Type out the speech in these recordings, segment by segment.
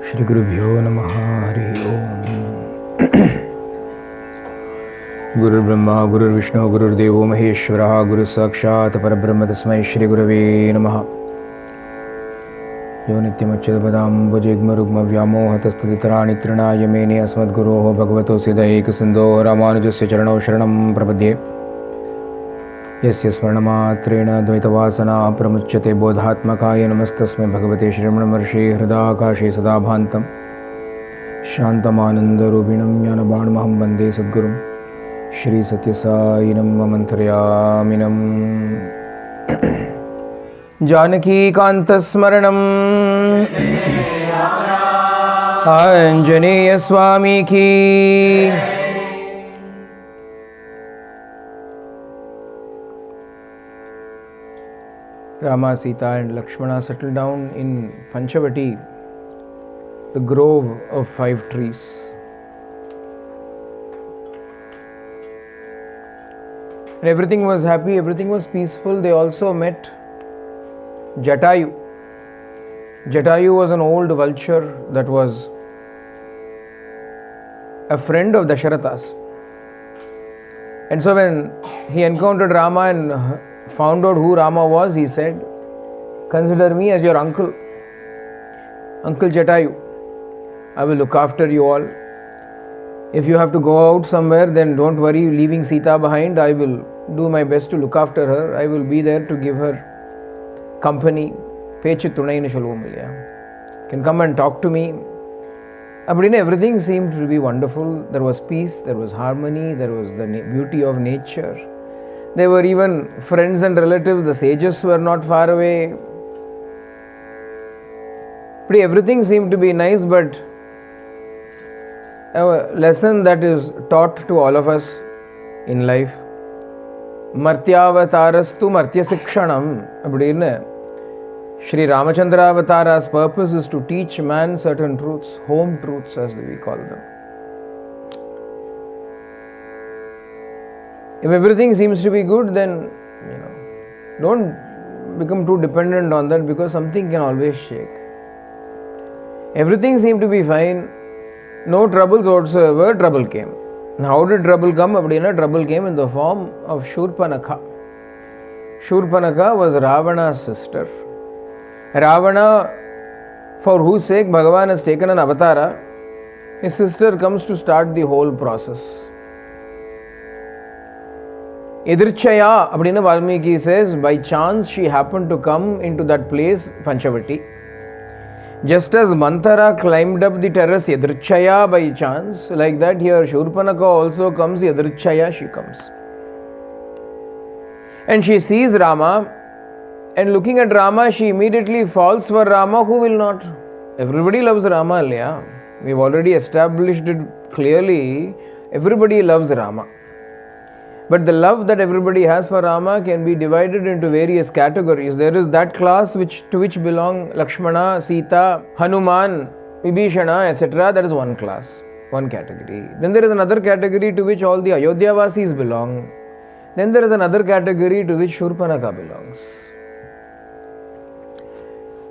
Shri Gurubhyo Namaha Hari Om. Guru Brahma, Guru Vishnu, Guru Devo Maheshwara, Guru Sakshat Parabrahma Tasmai Shri Gurave Namaha. Yo Nityamachyadabadam Bhajigma Rugma Vyamohatastaditarani Trinaya Mene Asmad Guroho Bhagavato Siddhaik Sindho Ramanujasya Charano Sharanam Prabhadye. Yasya Smarnamatreena Dvaitavasana Pramuchyate Bodhatmakaya Namastasme Bhagavate Shrimanamarshe Hridakashe Sadabhantam Shantamananda Rubinam Yanabanamaham Bande Sadgurum Shri Satyasayinam Mamantaryaminam Janaki Kantasmaranam Anjaneya Swami Ki Rama, Sita and Lakshmana settled down in Panchavati, the grove of 5 trees. And everything was happy, everything was peaceful. They also met Jatayu. Jatayu was an old vulture that was a friend of Dasharatha's. And so when he encountered Rama and found out who Rama was, he said, "Consider me as your uncle, Uncle Jatayu. I will look after you all. If you have to go out somewhere, then don't worry leaving Sita behind. I will do my best to look after her. I will be there to give her company. Pechu tunainu solvom illaya. Can come and talk to me." Everything seemed to be wonderful. There was peace, there was harmony, there was the beauty of nature. They were even friends and relatives. The sages were not far away. Everything seemed to be nice, but a lesson that is taught to all of us in life. Martyavatarastu martyasikshanam. Shri Ramachandra Avatara's purpose is to teach man certain truths, home truths as we call them. If everything seems to be good, then don't become too dependent on that, because something can always shake. Everything seemed to be fine, no troubles whatsoever. Trouble came. How did trouble come? Trouble came in the form of Shurpanakha. Shurpanakha was Ravana's sister. Ravana, for whose sake Bhagavan has taken an avatara, his sister comes to start the whole process. Idrichaya, Valmiki says, by chance she happened to come into that place, Panchavati. Just as Mantara climbed up the terrace Yadrichaya by chance, like that here Shurpanakha also comes, Yadrichaya she comes. And she sees Rama, and looking at Rama, she immediately falls for Rama. Who will not? Everybody loves Rama, Alya. We've already established it clearly. Everybody loves Rama. But the love that everybody has for Rama can be divided into various categories. There is that class to which belong Lakshmana, Sita, Hanuman, Vibhishana, etc. That is one class, one category. Then there is another category to which all the Ayodhyavasis belong. Then there is another category to which Shurpanakha belongs.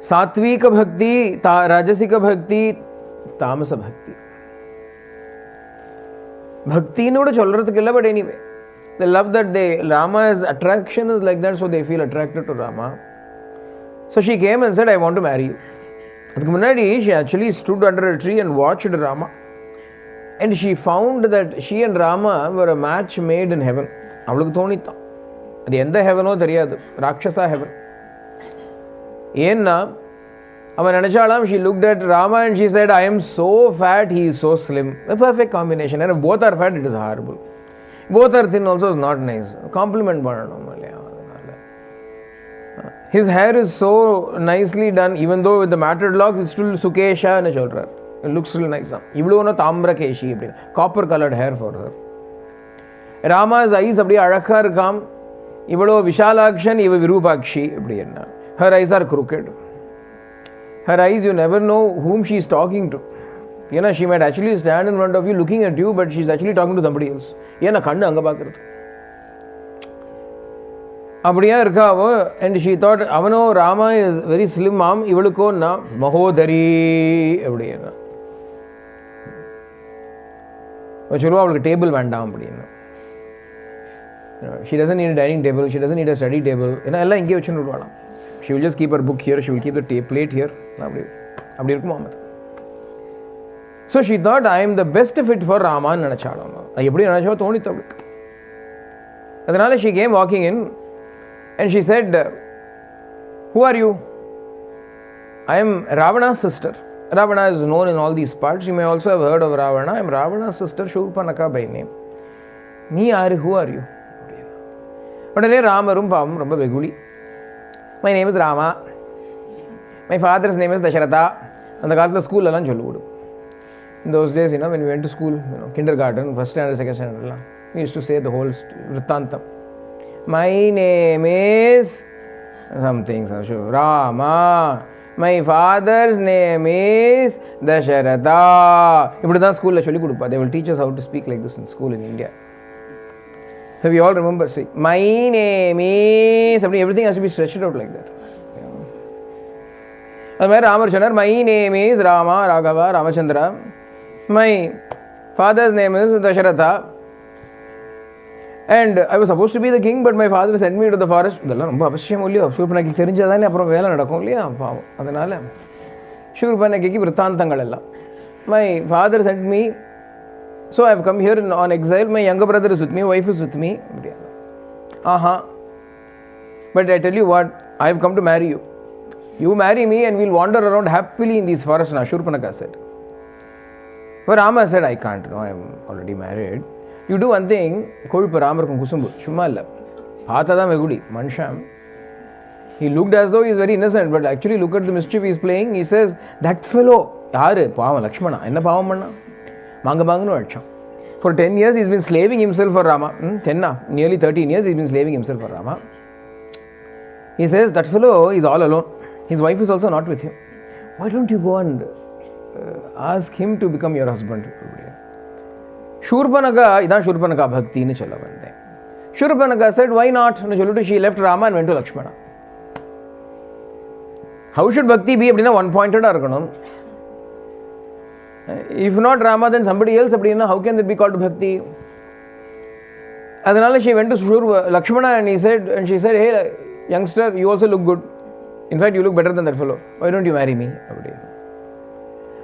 Satvika Bhakti, Rajasika Bhakti, Tamasa Bhakti. Bhakti no cholrathukilla, but anyway. The love that Rama's attraction is like that, so they feel attracted to Rama. So she came and said, "I want to marry you." She actually stood under a tree and watched Rama. And she found that she and Rama were a match made in heaven. Avulukku thonitha. Adu endha heaveno theriyadu. Rakshasa heaven. Yenna, she looked at Rama and she said, "I am so fat, he is so slim." A perfect combination. And if both are fat, it is horrible. Both are thin also is not nice. Compliment bananam. His hair is so nicely done, even though with the matted locks, it's still Sukesha na cholra. It looks still nice. Ivlu na Tambra Keshi, copper colored hair for her. Rama's eyes abdi arakha irukam. Ivlu Vishalakshan, iva Virupakshi. Her eyes are crooked. Her eyes, you never know whom she is talking to. She might actually stand in front of you looking at you, but she's actually talking to somebody else. அப்படியே இருக்கா அவ. And she thought அவனோ Rama is very slim ஆம், இவளுக்கோ நான் மகோதரி அப்படின்னா சொல்லுவா அவளுக்கு table வேண்டாம் அப்படின்னு. She doesn't need dining table, she doesn't need study table, ஏன்னா எல்லாம் இங்கே வச்சுன்னு விடுவாளாம். She will just keep her book here, she will keep the plate here, அப்படி இருக்குமா அது. So she thought I am the best fit for ராமான்னு நினச்சாலும். அது எப்படி நினச்சோ தோணித்து அவளுக்கு. அதனால she came walking in and she said, who are you? I am Ravana's sister. Ravana is known in all these parts. You may also have heard of Ravana. I am Ravana's sister, Shurpanaka by name. நீ யாரு? who are you? உடனே ராமரும் பாவம் ரொம்ப வெகுளி. my name is Rama. my father's name is Dasharatha. அந்த காலத்தில் ஸ்கூல்லலாம் சொல்லிவிடும். in those days, when we went to school, kindergarten, first standard, second standard, we used to say the whole Vrittantam. My name is something, Rama. My father's name is Dasharatha. இப்படி தான் ஸ்கூலில் சொல்லிக் கொடுப்பா. They will teach us how to speak like this in school in India. So we all remember, say, my name is, everything has to be stretched out like that. அது மாதிரி ராமர் சொன்னார், my name is Rama, Raghava, Ramachandra. My father's name is Dasharatha. And I was supposed to be the king, but my father sent me to the forest. இதெல்லாம் ரொம்ப அவசியம் இல்லையோ, சூர்பனகைக்கு தெரிஞ்சதானே அப்புறம் வேலை நடக்கும் இல்லையா பாவம். அதனால் சூர்பனகைக்கு விற்த்தாந்தங்கள் எல்லாம். My father sent me, so I have come here on exile. My younger brother is with me, wife is with me. But I tell you what, I have come to marry you. You marry me and we'll wander around happily in these forests now, Shurpanaka said. But Rama said, I can't, I am already married. You do one thing, கொழுப்பு ராமருக்கும் குசும்பு சும்மா இல்லை, பார்த்தா தான் வெகுடி மனுஷன். He looked as though he is very innocent, but actually look at the mischief he is playing. He says, that fellow, யாரு பாவம் லக்ஷ்மணா, என்ன பாவம் பண்ணா, மாங்கன்னு அடிச்சான். For 10 years he has been slaving himself for Rama. Nearly 13 years he has been slaving himself for Rama. He says, that fellow is all alone. His wife is also not with him. Why don't you go and ask him to become your husband? Shurpanaka, idan Shurpanaka bhakti nu solla vanden. Shurpanaka said, why not? Nu sollitu she left Rama and went to Lakshmana. How should bhakti be? Appadina one pointed ah irukanum. If not Rama, then somebody else. Appadina how can that be called bhakti? Adanal she went to Lakshmana and she said, hey youngster, you also look good. In fact, you look better than that fellow. Why don't you marry me?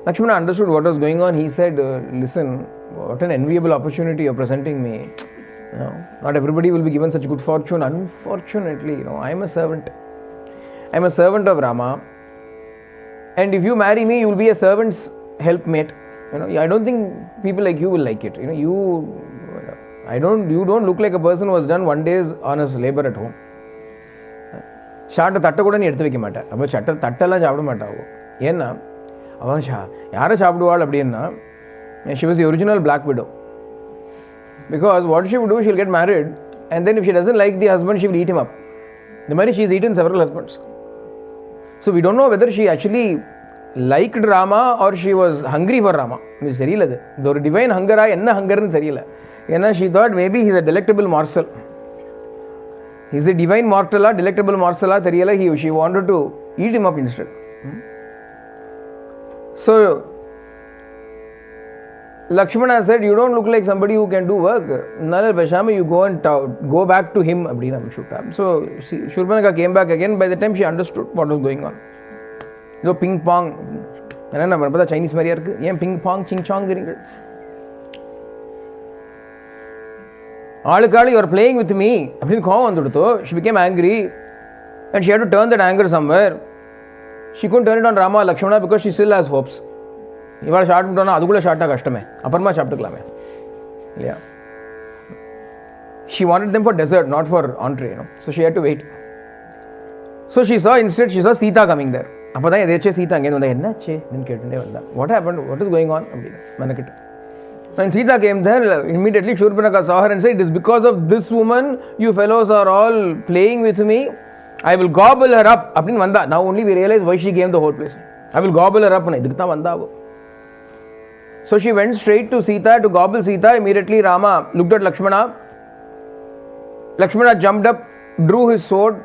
Lakshmana understood what was going on. He said, listen, what an enviable opportunity you're presenting me. Not everybody will be given such good fortune. Unfortunately, I am a servant. I am a servant of Rama. And if you marry me, you will be a servant's helpmate. I don't think people like you will like it. You don't look like a person who has done one day's honest labor at home. ஷார்ட்டை தட்டை கூட நீ எடுத்து வைக்க மாட்டேன். அப்போ தட்டெல்லாம் சாப்பிட மாட்டாவோ. ஏன்னா அவன் யாரை சாப்பிடுவாள் அப்படின்னா, she was the original black widow. Because what she would do, she will get married and then if she doesn't like the husband, she will eat him up. The மாதிரி she has eaten several husbands. So we don't know whether she actually liked Rama or she was hungry for Rama. இது தெரியல. இது ஒரு divine ஹங்கரா என்ன ஹங்கர்னு தெரியல. ஏன்னா she thought maybe he is a delectable morsel. He is a divine mortal, delectable morsel தெரியல. She wanted to eat him up instead. So Lakshmana said, you don't look like somebody who can do work. Nala Bashama, you go back to him. So Shurpanaka came back again. By the time she understood what was going on. So ping pong. Chinese Maria. Ping pong, ching chong. Alakali, you are playing with me. She became angry and she had to turn that anger somewhere. She couldn't turn it on Rama or Lakshmana because she still has hopes. இவாள் short பண்ணிட்டோன்னா அதுக்குள்ளே ஷார்ட்டாக கஷ்டமே, அப்புறமா சாப்பிட்டுக்கலாமே இல்லையா. She wanted them for dessert, not for entree, So she had to wait. So she saw Sita coming there. அப்போ தான் எதாச்சும் சீதா அங்கேருந்து வந்தா, என்னாச்சு அப்படின்னு கேட்டுட்டே வந்தா. What happened? What is going on? அப்படின்னு மெனக்கிட்ட. When Sita came there, immediately Shurpanaka saw her and said, it is because of this woman you fellows are all playing with me. I will gobble her up. அப்படின்னு வந்தா. Now only we realize why she came the whole place. I will gobble her up. இதுக்கு தான் வந்தாவோ. So she went straight to Sita to gobble Sita. Immediately Rama looked at Lakshmana. Lakshmana jumped up drew his sword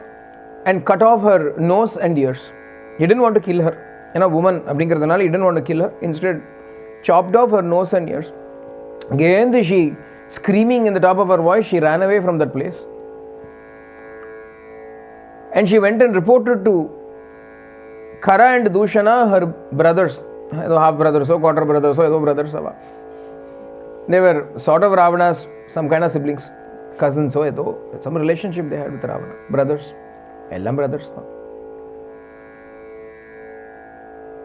and cut off her nose and ears. He didn't want to kill her. Woman, he didn't want to kill her. Instead, chopped off her nose and ears. Again, she, screaming in the top of her voice, she ran away from that place. And she went and reported to Kara and Dushana, her brothers, half brothers, or quarter brothers, or brothers. They were sort of Ravana's, some kind of siblings, cousins, some relationship they had with Ravana, brothers, Ellam brothers.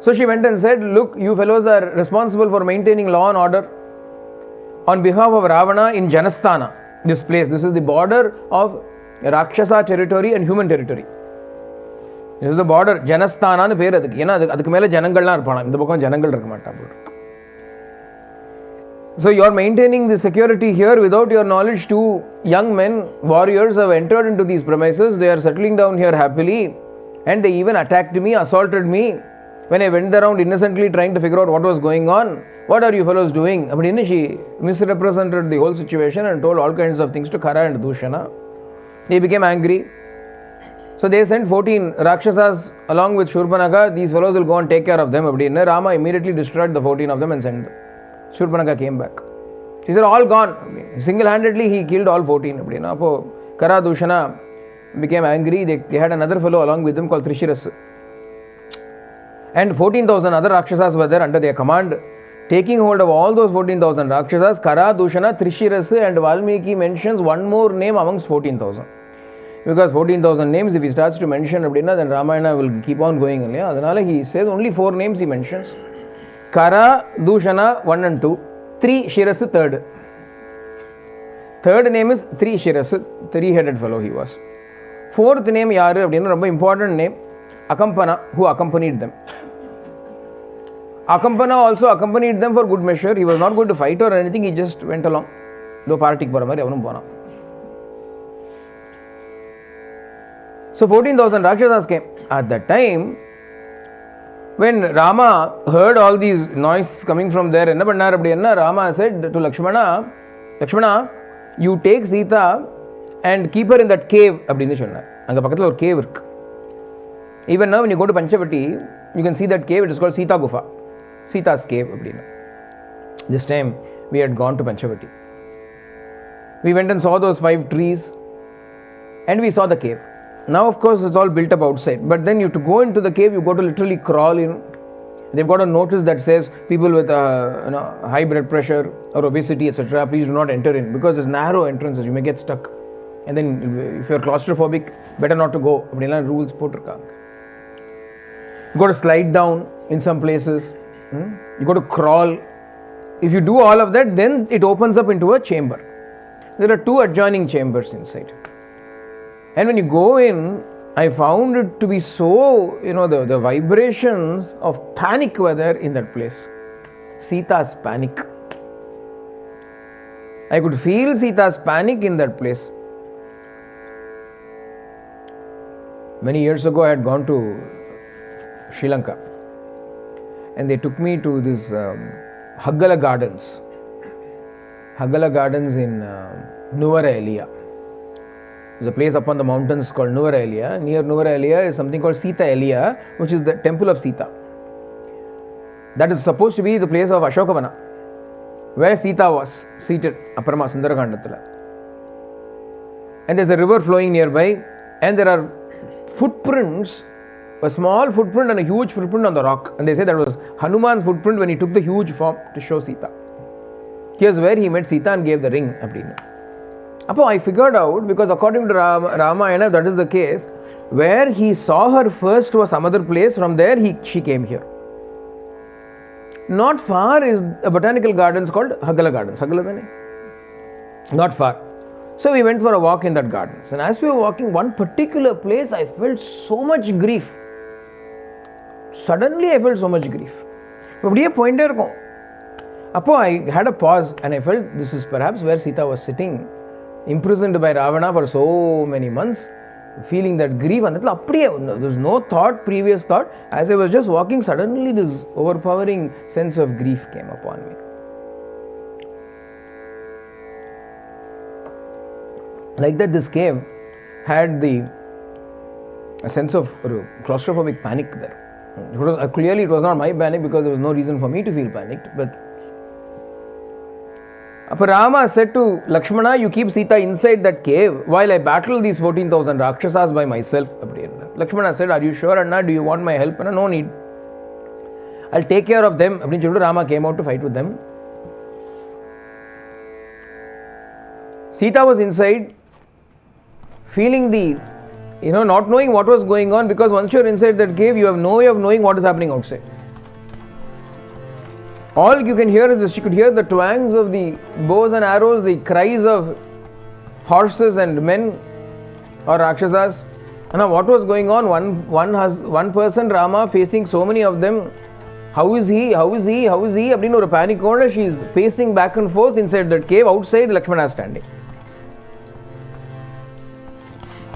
So she went and said, look, you fellows are responsible for maintaining law and order on behalf of Ravana in Janasthana, this place. This is the border of Rakshasa territory and human territory. This is the border. Janasthana nu peru adukku. Ena adukku mele janangallam irupana. Indha pakkam janangal irukka maata. So you are maintaining the security here without your knowledge. Two young men, warriors, have entered into these premises. They are settling down here happily, and they even attacked me, assaulted me. When I went around innocently trying to figure out what was going on, what are you fellows doing? She misrepresented the whole situation and told all kinds of things to Kara and Dushana. They became angry. So they sent 14 Rakshasas along with Shurpanakha. These fellows will go and take care of them. Rama immediately destroyed the 14 of them and sent them. Shurpanakha came back. She said, all gone. Single-handedly he killed all 14. Kara Dushana became angry. They had another fellow along with them called Trishiras. And 14,000 other Rakshasas were there under their command. Taking hold of all those 14,000 Rakshasas, Kara, Dushana, Trishiras and Valmiki mentions one more name amongst 14,000. Because 14,000 names, if he starts to mention, then Ramayana will keep on going. Adhanala he says only 4 names he mentions. Kara, Dushana, 1 and 2. 3 Shiras, 3rd. Third name is 3 Shiras, 3-headed fellow he was. 4th name, Yaru, important name, Akampana, who accompanied them. Akampana also accompanied them for good measure. He was not going to fight or anything, he just went along. Though party pona. So 14,000 Rakshasas came. At that time, when Rama heard all these noise coming from there, Rama said to Lakshmana, Lakshmana, you take Sita and keep her in that cave. Anga pakkathula or cave irukku. Even now when you go to Panchavati, you can see that cave. It is called Sita Gufa. Sita's cave. This time we had gone to Panchavati. We went and saw those 5 trees and we saw the cave. Now of course it's all built up outside, but then you to go into the cave, you got to literally crawl in. They've got a notice that says people with high blood pressure or obesity etc. please do not enter in, because there's narrow entrances, you may get stuck. And then if you're claustrophobic, better not to go. Rules potrukanga. You got to slide down in some places. You got to crawl. If you do all of that, then it opens up into a chamber. There are 2 adjoining chambers inside. And when you go in, I found it to be so, the vibrations of panic were there in that place. Sita's panic. I could feel Sita's panic in that place. Many years ago, I had gone to Sri Lanka. And they took me to this Haggala Gardens. Haggala Gardens in Nuvara Eliya. There's a place up on the mountains called Nuvara Eliya. Near Nuvara Eliya is something called Sita Eliya, which is the temple of Sita. That is supposed to be the place of Ashokavana, where Sita was seated, Aparama Sundarakandathula. And there's a river flowing nearby, and there are footprints, a small footprint and a huge footprint on the rock. And they say that was Hanuman's footprint when he took the huge form to show Sita. Here's where he met Sita and gave the ring. I figured out, because according to Ramayana, that is the case, where he saw her first was some other place, from there she came here. Not far is a botanical gardens called Haggala Gardens. Not far. So we went for a walk in that gardens. And as we were walking, one particular place, I felt so much grief. Suddenly I felt so much grief. I had a pause and I felt this is perhaps where Sita was sitting, imprisoned by Ravana for so many months, feeling that grief. And there was no previous thought. As I was just walking, suddenly this overpowering sense of grief came upon me. Like that, this cave, had a sense of claustrophobic panic there. Clearly it was not my panic because there was no reason for me to feel panicked. But Rama said to Lakshmana, you keep Sita inside that cave while I battle these 14,000 Rakshasas by myself. Lakshmana said, are you sure, Anna? Do you want my help? Anna, no need. I'll take care of them. Rama came out to fight with them. Sita was inside, feeling not knowing what was going on, because once you're inside that cave, you have no way of knowing what is happening outside. All you can hear is she could hear the twangs of the bows and arrows, the cries of horses and men or Rakshasas. And now what was going on? One person, Rama, facing so many of them. How is he? How is he? How is he? Abdin or panic order. She is pacing back and forth inside that cave. Outside, Lakshmana is standing.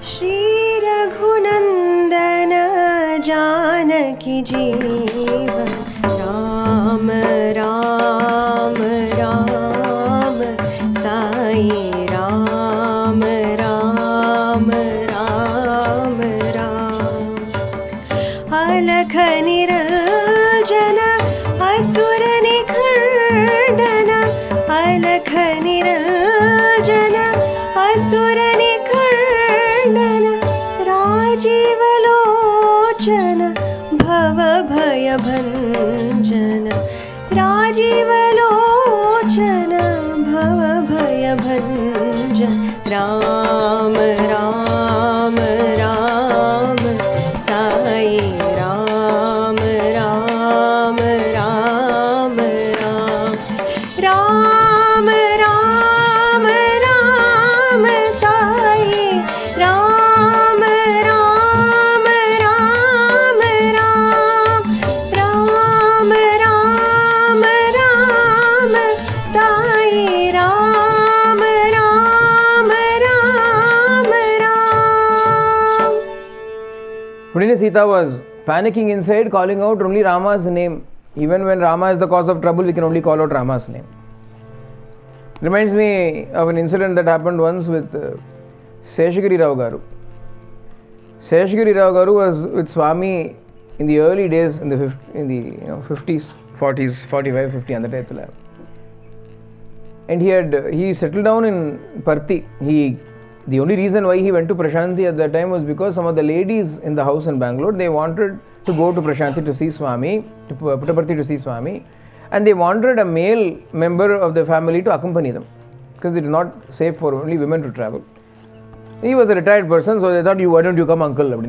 Shri Raghunandana Janaki Jeevan Ram Ram Ram Sai Ram Ram Ram Ram Alakh Nirajana Asura Nikhardana Alakh Nirajana Asura Rajivalochana Bhava Bhaya Bhanjana Rajivalochana Bhava Bhaya Bhanjana Ram Ram Ram Sai Ram Ram Ram Ram Ram Ram Ram Sai Ram Ram Ram Ram Ram Ram Ram Sai Ram Ram Ram Ram. Suddenly Sita was panicking inside, calling out only Rama's name. Even when Rama is the cause of trouble, we can only call out Rama's name. Reminds me of an incident that happened once with Seshagiri Rao Garu. Seshagiri Rao Garu was with Swami in the early days, in the 50s, 40s, 45, 50 on the day. And he settled down in Parthi. The only reason why he went to Prashanti at that time was because some of the ladies in the house in Bangalore, they wanted to go to Prashanti to see Swami, to Puttaparthi to see Swami, and they wanted a male member of the family to accompany them because it is not safe for only women to travel. He was a retired person, so they thought, why don't you come, uncle?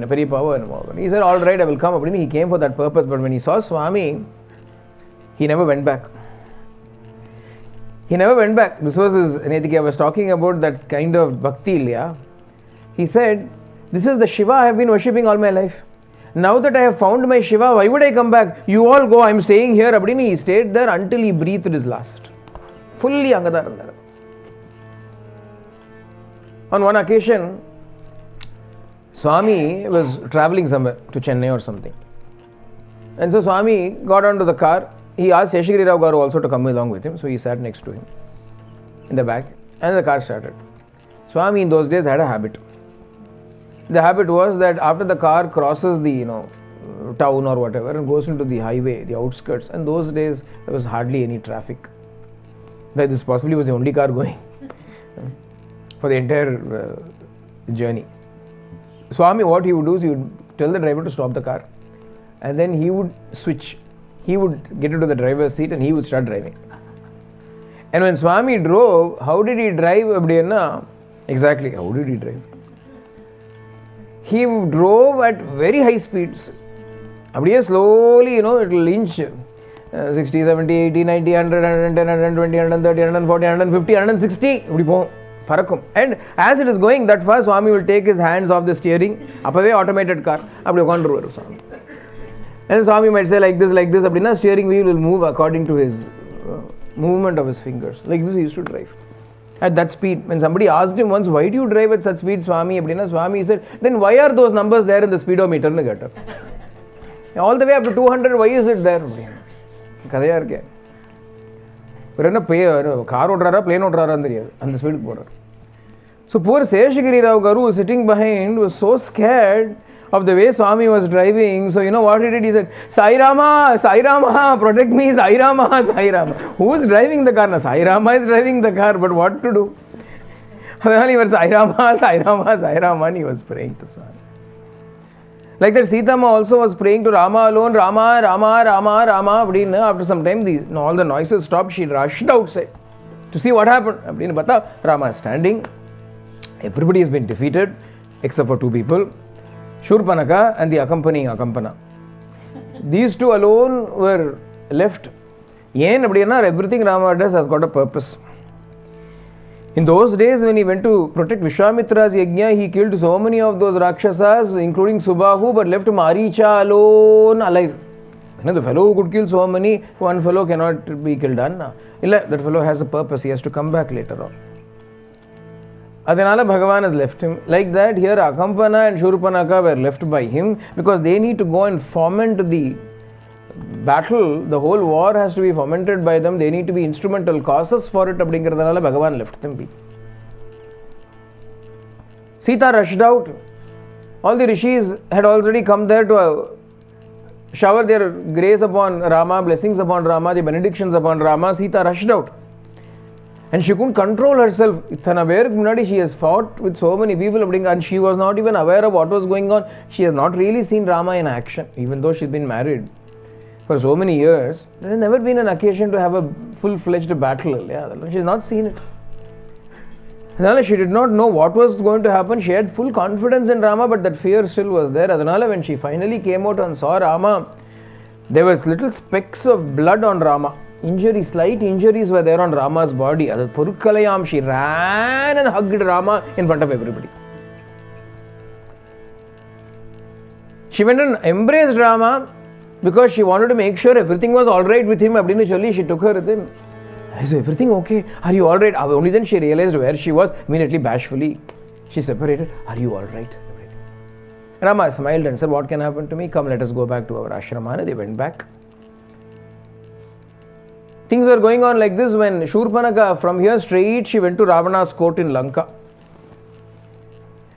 He said, all right, I will come. He came for that purpose, but when he saw Swami, he never went back. He never went back. This was his Netiki. I was talking about that kind of bhakti, Ilya. He said, this is the Shiva I have been worshipping all my life. Now that I have found my Shiva, why would I come back? You all go, I am staying here. He stayed there until he breathed his last. Fully Angadar. On one occasion, Swami was travelling somewhere to Chennai or something. And so Swami got onto the car. He asked Seshagiri Rao Garu also to come along with him. So he sat next to him in the back and the car started. Swami in those days had a habit. The habit was that after the car crosses the town or whatever and goes into the highway, the outskirts, and those days there was hardly any traffic. That this possibly was the only car going for the entire journey. Swami, what he would do is he would tell the driver to stop the car, and then he would switch. He would get into the driver's seat and he would start driving. And when Swami drove, how did he drive? Exactly, how did he drive? He drove at very high speeds. Slowly, it will inch 60, 70, 80, 90, 100, 110, 120, 130, 140, 150, 160. And as it is going that fast, Swami will take his hands off the steering. Apave automated car. And Swami might say like this. Steering wheel will move according to his movement of his fingers. Like this he used to drive. At that speed. When somebody asked him once, why do you drive at such speed, Swami? Swami said, then why are those numbers there in the speedometer? All the way up to 200, why is it there? Car odrara, plane odrara, and the speed. So poor Seshagiri Rao Garu sitting behind was so scared of the way Swami was driving. So you know what he did? He said, Sai Rama, protect me, Sai Rama. Who is driving the car? No, Sai Rama is driving the car, but what to do? He was Sai Rama, and he was praying to Swami. Like that, Sita Ma also was praying to Rama alone, Rama. After some time, all the noises stopped. She rushed outside to see what happened. Rama is standing. Everybody has been defeated except for two people, Shurpanaka and the accompanying Akampana. These two alone were left. Everything Rama does has got a purpose. In those days, when he went to protect Vishwamitra's yajna, he killed so many of those Rakshasas, including Subahu, but left Maricha alone alive. The fellow who could kill so many, one fellow cannot be killed. That fellow has a purpose, he has to come back later on. Adanala Bhagavan has left him. Like that, here Akampana and Shurpanaka were left by him because they need to go and foment the battle. The whole war has to be fomented by them. They need to be instrumental causes for it. Abdingiradhanala Bhagavan left them be. Sita rushed out. All the rishis had already come there to shower their grace upon Rama, blessings upon Rama, the benedictions upon Rama. Sita rushed out. And she couldn't control herself. She has fought with so many people and she was not even aware of what was going on. She has not really seen Rama in action, even though she's been married for so many years. There has never been an occasion to have a full-fledged battle. She has not seen it. She did not know what was going to happen. She had full confidence in Rama, but that fear still was there. When she finally came out and saw Rama, there was little specks of blood on Rama. Slight injuries were there on Rama's body. She ran and hugged Rama in front of everybody. She went and embraced Rama because she wanted to make sure everything was alright with him. She took her with him. Is everything okay? Are you alright? Only then she realized where she was. Immediately, bashfully, she separated. Are you alright? Rama smiled and said, what can happen to me? Come, let us go back to our ashrama. They went back. Things were going on like this when Shurpanaka, from here straight, she went to Ravana's court in Lanka.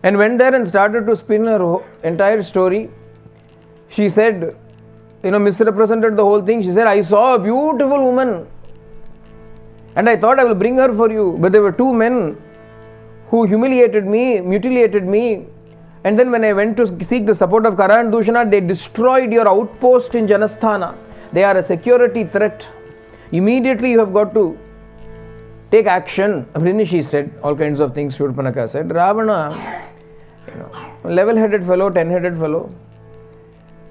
And went there and started to spin her entire story. She said, misrepresented the whole thing. She said, I saw a beautiful woman and I thought I will bring her for you. But there were two men who humiliated me, mutilated me. And then when I went to seek the support of Kara and Dushana, they destroyed your outpost in Janasthana. They are a security threat. Immediately you have got to take action. She said all kinds of things. Shurpanaka said, Ravana, level-headed fellow, 10-headed fellow.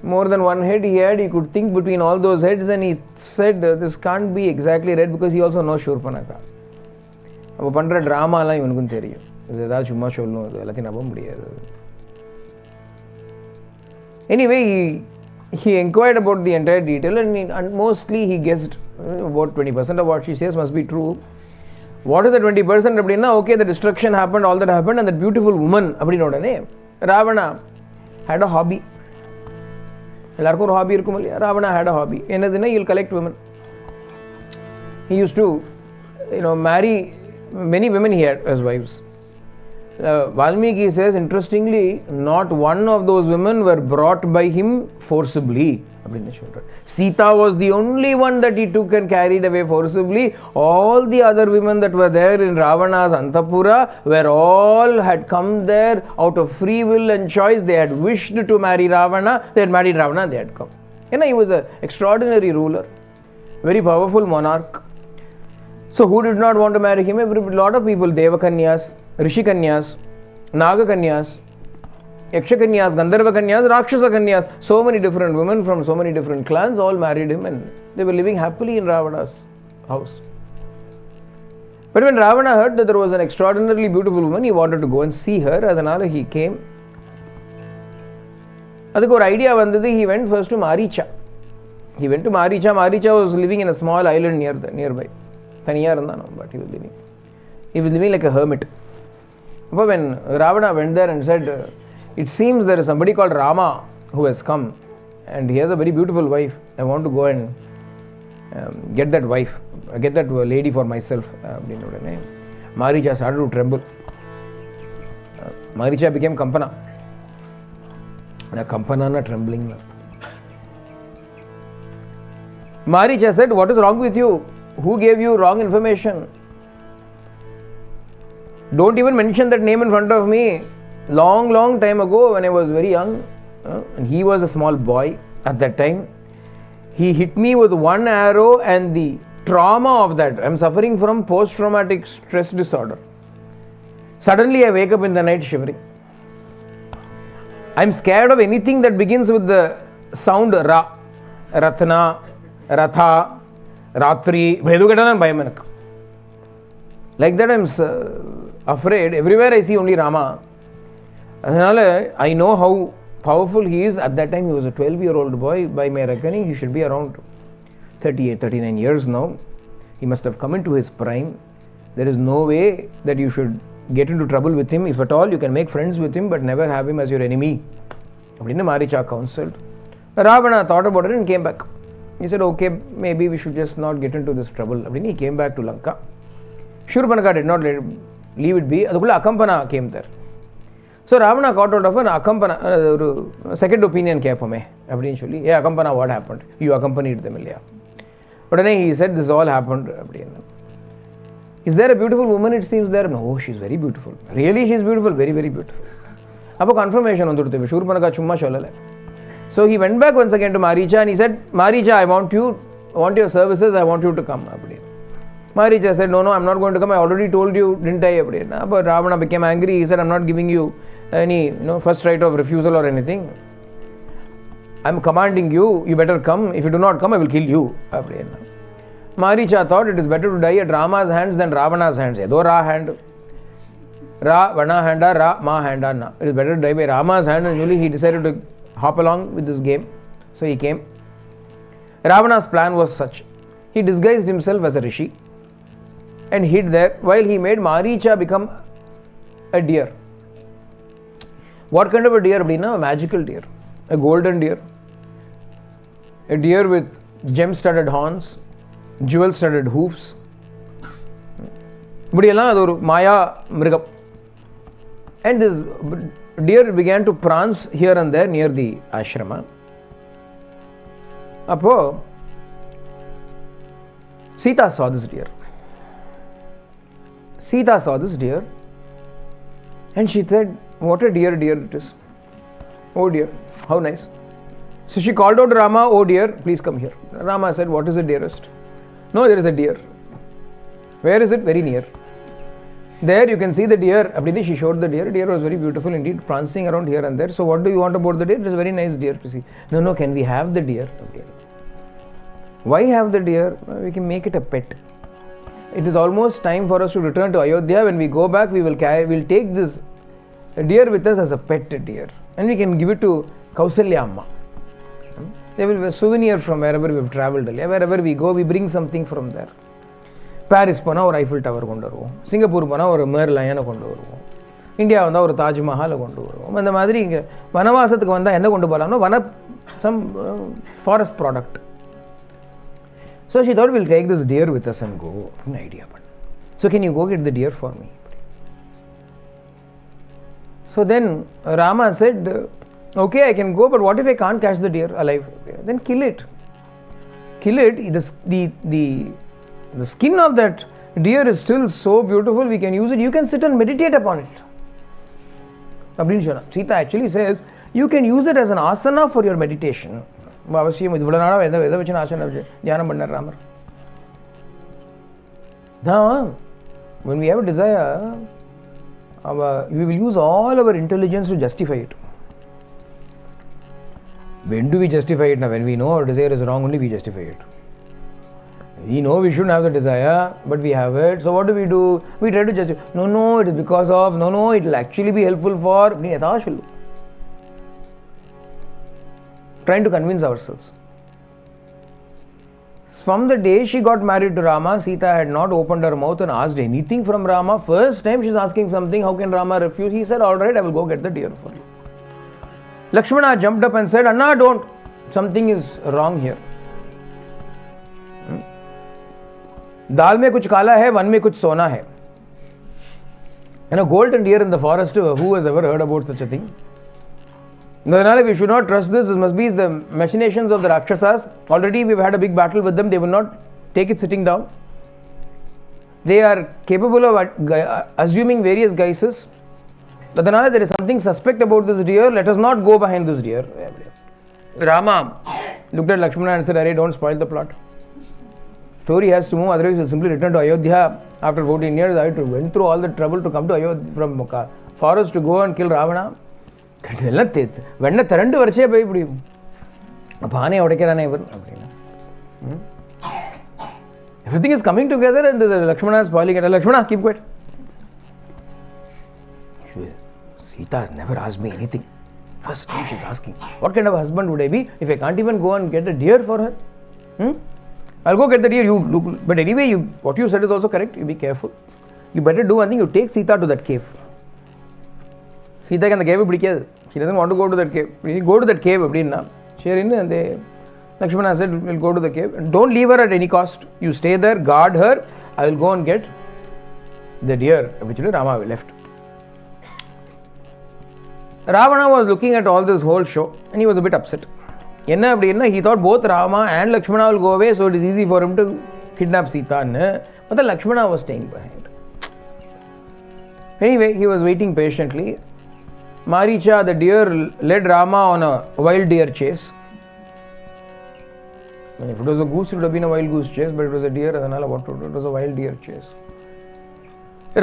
More than one head he had. He could think between all those heads, and he said, this can't be exactly right, because he also knows Shurpanaka. Drama Anyway, he inquired about the entire detail, and mostly he guessed about 20% of what she says must be true. What is the 20%? Okay, the destruction happened, all that happened, and that beautiful woman, Ravana had a hobby. Ravana had a hobby. He'll collect women. He used to, marry many women he had as wives. Valmiki says, interestingly, not one of those women were brought by him forcibly. Sita was the only one that he took and carried away forcibly. All the other women that were there in Ravana's Antapura were all had come there out of free will and choice. They had wished to marry Ravana. They had married Ravana, they had come. He was an extraordinary ruler, very powerful monarch. So who did not want to marry him? A lot of people, Devakanyas, Rishikanyas, Nagakanyas, Yakshakanyas, Gandharvakanyas, Rakshasakanyas, so many different women from so many different clans all married him, and they were living happily in Ravana's house. But when Ravana heard that there was an extraordinarily beautiful woman, he wanted to go and see her. Adanala he came. Adukku or idea vandhathu, he went first to Maricha. He went to Maricha. Maricha was living in a small island nearby. But he was living like a hermit. But when Ravana went there and said, it seems there is somebody called Rama who has come and he has a very beautiful wife. I want to go and get that lady for myself. Maricha started to tremble. Maricha became Kampana. Na Kampana na trembling. Maricha said, what is wrong with you? Who gave you wrong information? Don't even mention that name in front of me. Long time ago when I was very young, and he was a small boy at that time, he hit me with one arrow, and the trauma of that, I am suffering from post-traumatic stress disorder. Suddenly I wake up in the night shivering. I am scared of anything that begins with the sound Ra, Ratna, Ratha, Ratri. Like that I am afraid. Everywhere I see only Rama. I know how powerful he is. At that time he was a 12-year-old boy. By my reckoning he should be around 38, 39 years now. He must have come into his prime. There is no way that you should get into trouble with him. If at all, you can make friends with him, but never have him as your enemy. Appadina Maricha counseled. Ravana thought about it and came back. He said, okay, maybe we should just not get into this trouble. Appadina he came back to Lanka. Shurpanaka did not leave it be. Adukulla Akampana came there. So Ravana got out of an Akampana, second opinion kepame. Appadina surely, yeah, Akampana, what happened? You accompanied them, Ilya. But then he said, this all happened. Is there a beautiful woman? It seems there. No, she's very beautiful. Really, she's beautiful. Very, very beautiful. Appo confirmation on Durteve. Shurpanaka chumma sholale. So he went back once again to Maricha and he said, Maricha, I want your services. I want you to come. Maricha said, no, I'm not going to come. I already told you, didn't I? But Ravana became angry. He said, I'm not giving you any first right of refusal or anything. I'm commanding you. You better come. If you do not come, I will kill you. Maricha thought it is better to die at Rama's hands than Ravana's hands. Yedo Ra hand. Ra, Vana handa, Ra, Ma handa, Na. It is better to die by Rama's hand, and usually he decided to hop along with this game. So he came. Ravana's plan was such. He disguised himself as a rishi and hid there while he made Maricha become a deer. What kind of a deer? A magical deer. A golden deer. A deer with gem-studded horns, jewel-studded hoofs. Maya Mrigam. And this deer began to prance here and there near the ashrama. Appo Sita saw this deer. Sita saw this deer and she said, what a dear it is. Oh dear, how nice. So she called out Rama, oh dear, please come here. Rama said, what is it, dearest? No, there is a deer. Where is it? Very near. There you can see the deer. She showed the deer. Deer was very beautiful indeed, prancing around here and there. So what do you want about the deer? It is a very nice deer to see. No, can we have the deer? Why have the deer? We can make it a pet. It is almost time for us to return to Ayodhya. When we go back, we'll take this deer with us as a pet deer. And we can give it to Kausalya Amma. They will be a souvenir from wherever we have travelled. Wherever we go, we bring something from there. Paris pona or Eiffel Tower kondu varuvom. Singapore pona or Mer Lion kondu varuvom. India vanda or Taj Mahal kondu varuvom. And the madri inga vanavasathukku vanda enna kondu polamno some forest product. So she thought, we'll take this deer with us and go. An idea. So can you go get the deer for me? So then Rama said, okay, I can go, but what if I can't catch the deer alive? Then kill it. Kill it. The skin of that deer is still so beautiful, we can use it. You can sit and meditate upon it. Sita actually says, you can use it as an asana for your meditation. When we have a desire, we will use all our intelligence to justify it. When do we justify it? Now, when we know our desire is wrong, only we justify it. We know we shouldn't have the desire, but we have it. So what do? We try to justify. No, it is because of. No, it will actually be helpful for. Trying to convince ourselves. From the day she got married to Rama, Sita had not opened her mouth and asked anything from Rama. First time she's asking something, how can Rama refuse? He said, alright, I will go get the deer for you. Lakshmana jumped up and said, Anna, don't. Something is wrong here. दाल में कुछ काला है, one में कुछ सोना है. And a golden deer in the forest, who has ever heard about such a thing? No, we should not trust this. This must be the machinations of the Rakshasas. Already we've had a big battle with them. They will not take it sitting down. They are capable of assuming various guises. But there is something suspect about this deer. Let us not go behind this deer. Rama looked at Lakshmana and said, "Arey, don't spoil the plot. Story has to move, otherwise you'll simply return to Ayodhya. After 14 years, I went through all the trouble to come to Ayodhya from forest to go and kill Ravana. வெண்ண திரண்டு வரிசையா போய் இப்படி பானை உடைக்கிறானே இவர் அப்படின்னா everything is coming together and the Lakshmana is spoiling it. Lakshmana, keep quiet. Sita has never asked me anything. First time she's asking, what kind of husband would I be if I can't even go and get a deer for her? I'll go get the deer, you look. But anyway, what you said is also correct. You be careful. You better do one thing, you take Sita to that cave. Sita can the cave பிடிக்காது. She doesn't want to go to that cave. We go to that cave அப்படின்னா சரின்னு அந்த Lakshmana said, we'll go to the cave. And don't leave her at any cost. You stay there, guard her. I will go and get the deer. Eventually Rama left. Ravana was looking at all this whole show and he was a bit upset. என்ன அப்படின்னா he thought both Rama and Lakshmana will go away, so it is easy for him to kidnap Sita. But the Lakshmana was staying behind. Anyway, he was waiting patiently. Maricha, the deer, led Rama on a wild deer chase. If it was a goose, it would have been a wild goose chase, but it was a deer, it was a wild deer chase.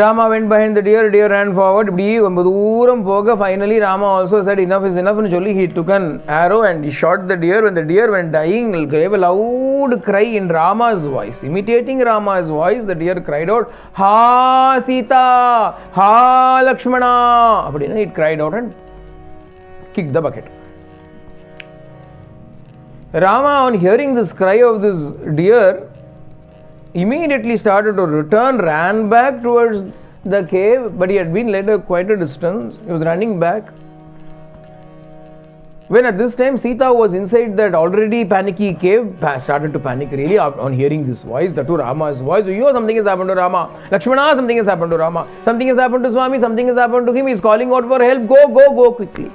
Rama went behind the deer ran forward. Finally, Rama also said, enough is enough. And he took an arrow and he shot the deer. When the deer went dying, he gave a loud cry in Rama's voice. Imitating Rama's voice, the deer cried out, "Ha Sita! Ha Lakshmana!" It cried out and kicked the bucket. Rama, on hearing this cry of this deer, immediately started to return, ran back towards the cave, but he had been led quite a distance. He was running back. When at this time Sita was inside that already panicky cave, started to panic really on hearing this voice, that to Rama's voice. Something has happened to Rama. Lakshmana, something has happened to Rama. Something has happened to Swami, something has happened to him. He is calling out for help. Go quickly.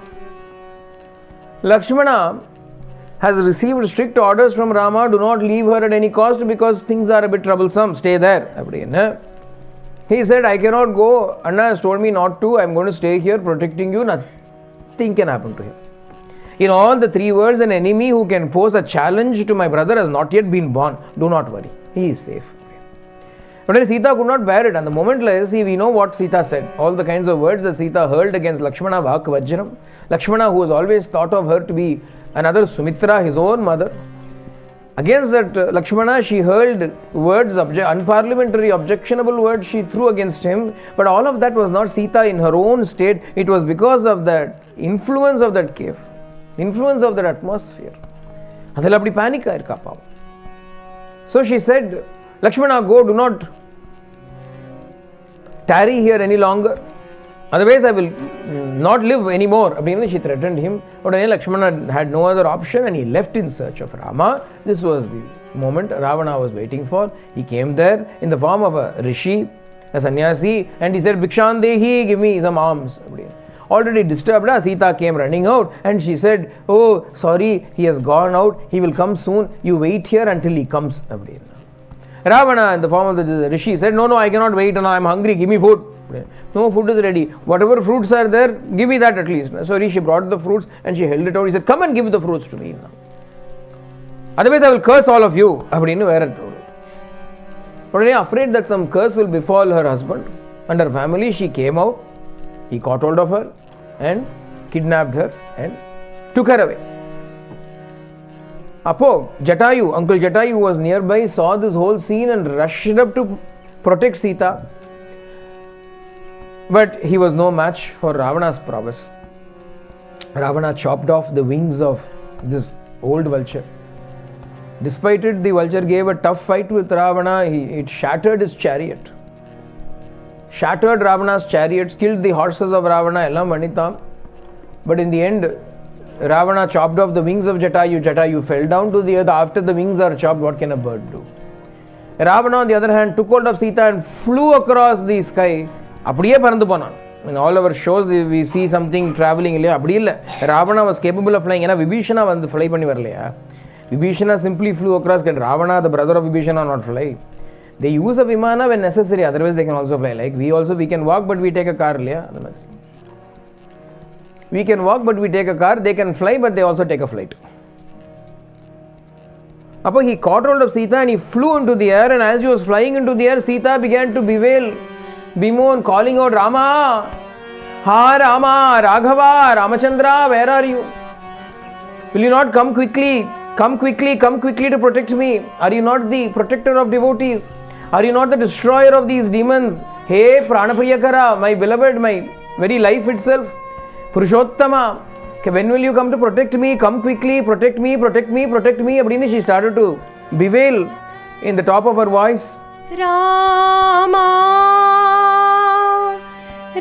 Lakshmana has received strict orders from Rama, do not leave her at any cost because things are a bit troublesome, stay there. He said, I cannot go, Anna has told me not to, I am going to stay here protecting you, nothing can happen to him. In all the 3 words, an enemy who can pose a challenge to my brother has not yet been born, do not worry, he is safe. But then Sita could not bear it, and the moment we know what Sita said, all the kinds of words that Sita hurled against Lakshmana, Vak Vajram. Lakshmana, who has always thought of her to be another Sumitra, his own mother. Against that Lakshmana, she hurled words, unparliamentary, objectionable words she threw against him. But all of that was not Sita in her own state. It was because of that influence of that cave, influence of that atmosphere. Adhila apdi panic aayirka paava. So she said, Lakshmana, go, do not tarry here any longer. Otherwise, I will not live anymore. She threatened him. But Lakshmana had no other option and he left in search of Rama. This was the moment Ravana was waiting for. He came there in the form of a rishi, a sannyasi, and he said, Bhikshandehi, give me some alms. Already disturbed, Sita came running out and she said, oh, sorry, he has gone out. He will come soon. You wait here until he comes. Ravana, in the form of the rishi, said, no, I cannot wait and I am hungry. Give me food. No, food is ready. Whatever fruits are there, give me that at least. So she brought the fruits and she held it out. He said, come and give the fruits to me now. Otherwise, I will curse all of you. But afraid that some curse will befall her husband and her family, she came out. He caught hold of her and kidnapped her and took her away. Uncle Jatayu was nearby, saw this whole scene and rushed up to protect Sita. But he was no match for Ravana's prowess. Ravana chopped off the wings of this old vulture. Despite it, the vulture gave a tough fight with Ravana. It shattered his chariot. Shattered Ravana's chariots, killed the horses of Ravana, but in the end, Ravana chopped off the wings of Jatayu. Jatayu fell down to the earth. After the wings are chopped, what can a bird do? Ravana, on the other hand, took hold of Sita and flew across the sky அப்படியே பறந்து போனான். In all our shows we see something traveling இல்லையா, அப்படி இல்லை. Ravana was capable of flying. ஏன்னா விபீஷணா வந்து fly பண்ணி வரலையா. Vibhishana simply flew across. Can Ravana, the brother of Vibhishana, not fly? They use a vimana when necessary, otherwise they can also fly. Like we can walk but we take a car, இல்லையா. We can walk but we take a car. They can fly but they also take a flight. Appo he caught hold of Sita and he flew into the air, and as he was flying into the air, Sita began to bewail, bemoan, calling out, Rama, ha Rama, Raghava, Ramachandra, where are you? Will you not come quickly? Come quickly, come quickly to protect me. Are you not the protector of devotees? Are you not the destroyer of these demons? Hey Pranapriyakara, my beloved, my very life itself, Purushottama, when will you come to protect me? Come quickly, protect me, protect me, protect me. Abdini she started to bewail in the top of her voice. Rama,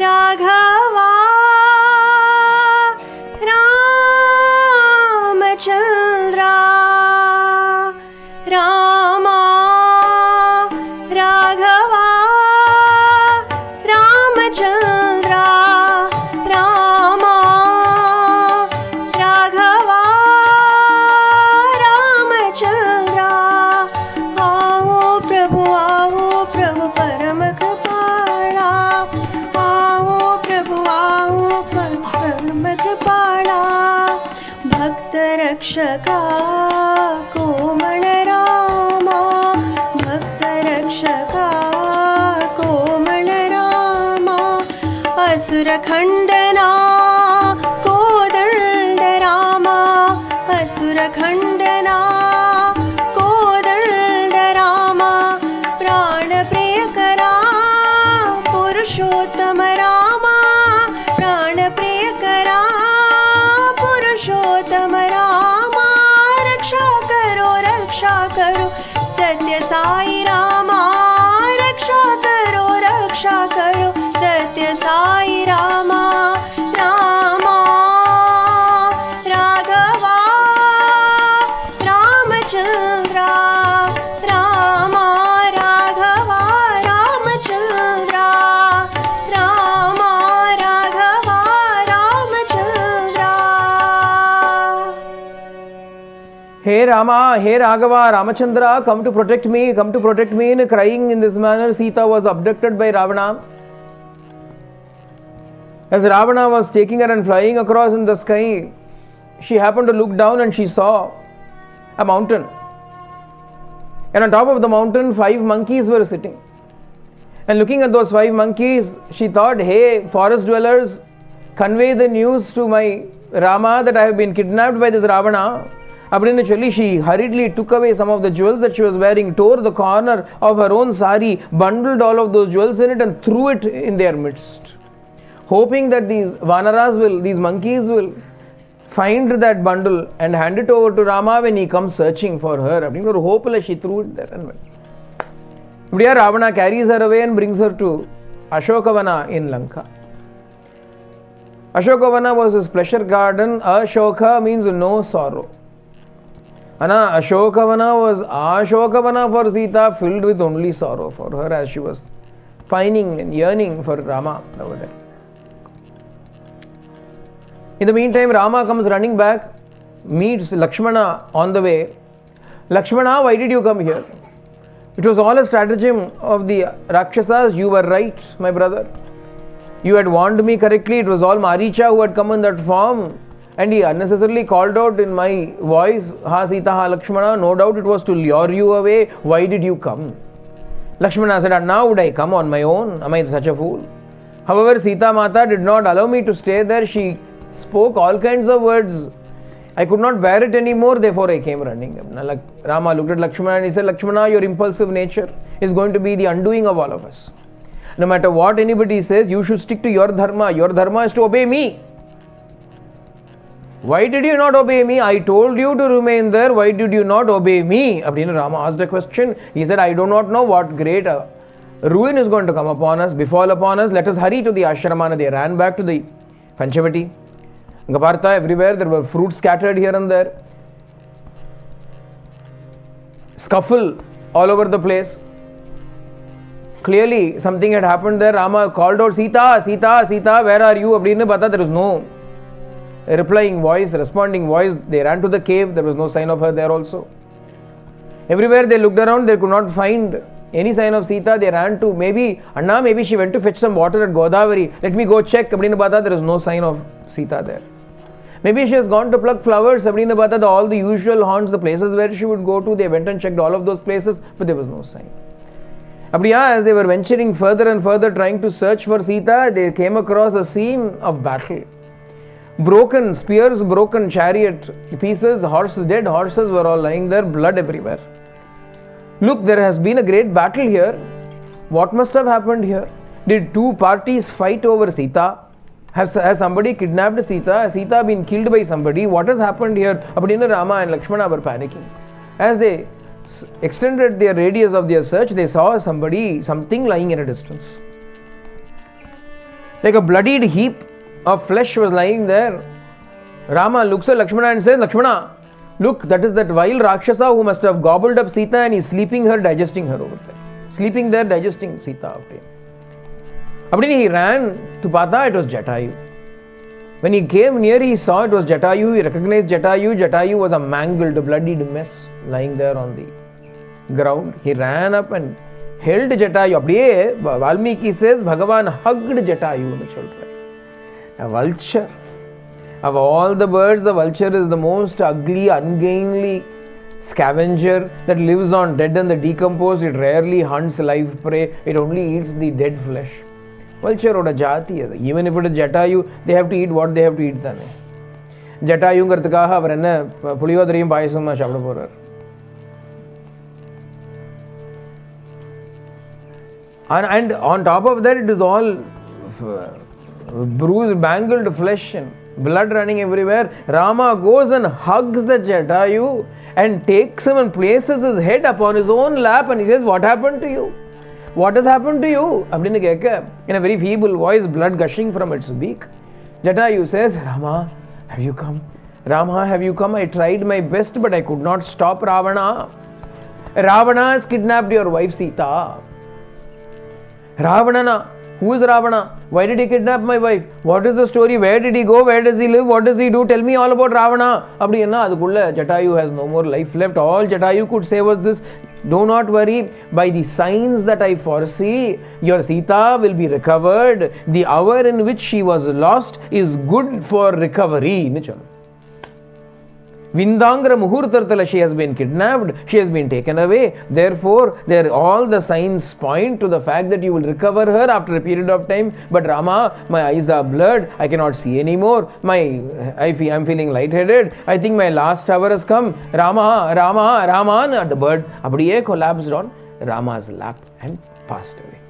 Raghava, Ramachandra, Rama, Raghava, Ramachandra, Rama, Raghava, Ramachandra. आओ प्रभु परम कृपाला, आओ प्रभु परम कृपाला, भक्त रक्षका कोमल रामा, भक्त रक्षका कोमल रामा, असुर खंडना कोदंड रामा, असुर खंडना कोदंड रामा, प्राण प्रियकरा पुरुषोत्तम रामा, प्राण प्रियकरा पुरुषोत्तम रामा, रक्षा करो सत्य साई रामा, रक्षा करो सत्य साई रामा, रामा राघवा रामचंद्रा, रामा राघवा रामचंद्रा, रामा राघवा Ramchandra. Hey Rama, hey Raghava, Ramachandra, come to protect me, come to protect me. In crying in this manner, Sita was abducted by Ravana. As Ravana was taking her and flying across in the sky, she happened to look down and she saw a mountain. And on top of the mountain, 5 monkeys were sitting. And looking at those 5 monkeys, she thought, hey, forest dwellers, convey the news to my Rama that I have been kidnapped by this Ravana. Abrinachali, she hurriedly took away some of the jewels that she was wearing, tore the corner of her own sari, bundled all of those jewels in it and threw it in their midst, hoping that these monkeys will find that bundle and hand it over to Rama when he comes searching for her. Hopeless, she threw it there and went. Ravana carries her away and brings her to Ashokavana in Lanka. Ashokavana was his pleasure garden. Ashoka means no sorrow. Ashokavana was Ashokavana for Sita, filled with only sorrow for her as she was pining and yearning for Rama over there. In the meantime, Rama comes running back, meets Lakshmana on the way. Lakshmana, why did you come here? It was all a stratagem of the Rakshasas. You were right, my brother. You had warned me correctly. It was all Maricha who had come in that form. And he unnecessarily called out in my voice, Ha Sita, Ha Lakshmana. No doubt it was to lure you away. Why did you come? Lakshmana said, and now would I come on my own? Am I such a fool? However, Sita Mata did not allow me to stay there. She spoke all kinds of words. I could not bear it anymore, therefore I came running. Rama looked at Lakshmana and he said, Lakshmana, your impulsive nature is going to be the undoing of all of us. No matter what anybody says, you should stick to your dharma. Your dharma is to obey me. Why did you not obey me? I told you to remain there. Why did you not obey me? Rama asked a question. He said, I do not know what great ruin is going to come upon us, befall upon us. Let us hurry to the ashramana. They ran back to the Panchavati. Gapartha, everywhere there were fruits scattered here and there. Scuffle all over the place. clearly something had happened there. Rama called out, Sita, Sita, Sita, where are you? Abdinnu Pata, there is no replying voice, responding voice. They ran to the cave, there was no sign of her there also. Everywhere they looked around, they could not find any sign of Sita. They ran to Anna, maybe she went to fetch some water at Godavari. Let me go check. Abdinnu Pata, there is no sign of Sita there. Maybe she has gone to pluck flowers. Abdinnu Pata, all the usual haunts, the places where she would go to, they went and checked all of those places, but there was no sign. As they were venturing further and further trying to search for Sita, they came across a scene of battle. Broken spears, broken chariot pieces, dead horses were all lying there, blood everywhere. Look, there has been a great battle here. What must have happened here? Did two parties fight over Sita? Has somebody kidnapped Sita? Has Sita been killed by somebody? What has happened here? Abdinnu Rama and Lakshmana were panicking. As they extended their radius of their search, they saw something lying in a distance. Like a bloodied heap of flesh was lying there. Rama looks at Lakshmana and says, Lakshmana, look, that is that vile Rakshasa who must have gobbled up Sita and is sleeping her, digesting her over there. Sleeping there, digesting Sita. Abdinnu, he ran to Pata, it was Jatayu. When he came near, he saw it was Jatayu, he recognized Jatayu. Jatayu was a mangled, bloodied mess lying there on the ground. He ran up and held Jatayu. Abdiye, Valmiki says, Bhagavan hugged Jatayu in the children. A vulture. Of all the birds, the vulture is the most ugly, ungainly scavenger that lives on dead and the decomposed. It rarely hunts live prey. It only eats the dead flesh. Vulture oda jati. Even if it is Jatayu, they have to eat what they have to eat. Jatayu ngarthakaga அவர் என்ன புளியோதரையும் பாயசமா சாப்பிட போறார். And on top of that, it is all bruised, mangled flesh and blood running everywhere. Rama goes and hugs the Jatayu and takes him and places his head upon his own lap and he says, what happened to you? What has happened to you? Abdinnu kekka, in a very feeble voice, blood gushing from its beak. Jatayu says, Rama, have you come? Rama, have you come? I tried my best, but I could not stop Ravana. Ravana has kidnapped your wife Sita. Ravana. Who is Ravana? Why did he kidnap my wife? What is the story? Where did he go? Where does he live? What does he do? Tell me all about Ravana. Jatayu has no more life left. All Jatayu could say was this: do not worry. By the signs that I foresee, your Sita will be recovered. The hour in which she was lost is good for recovery. Vindangra Muhurtartala, she has been kidnapped, she has been taken away. Therefore, all the signs point to the fact that you will recover her after a period of time. But Rama, my eyes are blurred, I cannot see anymore. I'm feeling lightheaded. I think my last hour has come. Rama, Rama, Rama. And the bird abdiye collapsed on Rama's lap and passed away.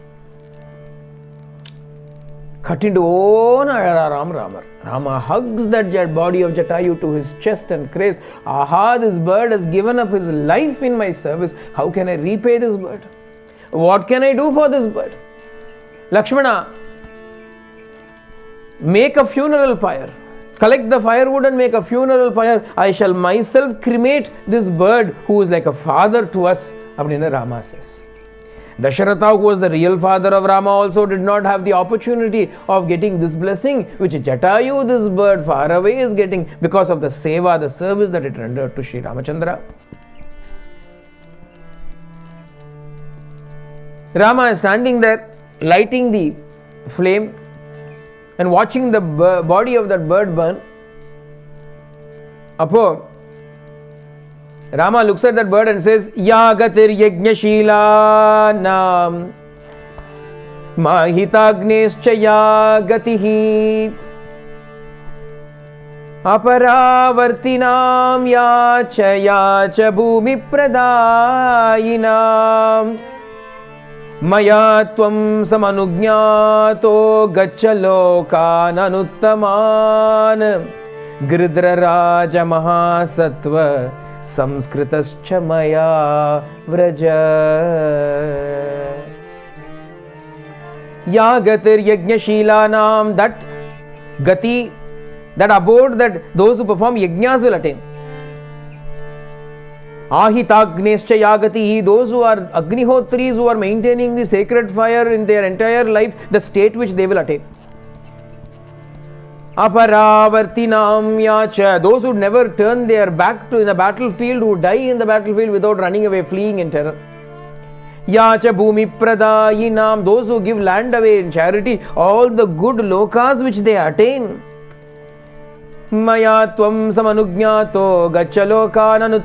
Cut into own Rama. Rama hugs that body of Jatayu to his chest and cries, aha, this bird has given up his life in my service. How can I repay this bird? What can I do for this bird? Lakshmana, make a funeral pyre. Collect the firewood and make a funeral pyre. I shall myself cremate this bird who is like a father to us. Abdinnu Rama says. Dasharatha, who was the real father of Rama, also did not have the opportunity of getting this blessing which Jatayu, this bird far away, is getting because of the seva, the service that it rendered to Sri Ramachandra. Rama is standing there, lighting the flame and watching the body of that bird burn. Apo Rama looks at that bird and says, Yagatir yajnashila nam mahitagnescha yagatihi aparavartinam yacha yacha bhumi pradayinam maya tvam samanugnato gaccha lokan anuttaman Giridra Raja Mahasattva Samskritascha maya vraja Yagatir yajnashilanam, that gati, that abode that those who perform yajnas will attain. Ahitagnescha yagati, those who are Agnihotris, who are maintaining the sacred fire in their entire life, the state which they will attain. Aparavartinam yacha, those who never turn their back to in the battlefield, who die in the battlefield without running away, fleeing in terror. Yacha bhumi pradayinam, those who give land away in charity, all the good lokas which they attain. Maya tvam samanugnato gachalokan,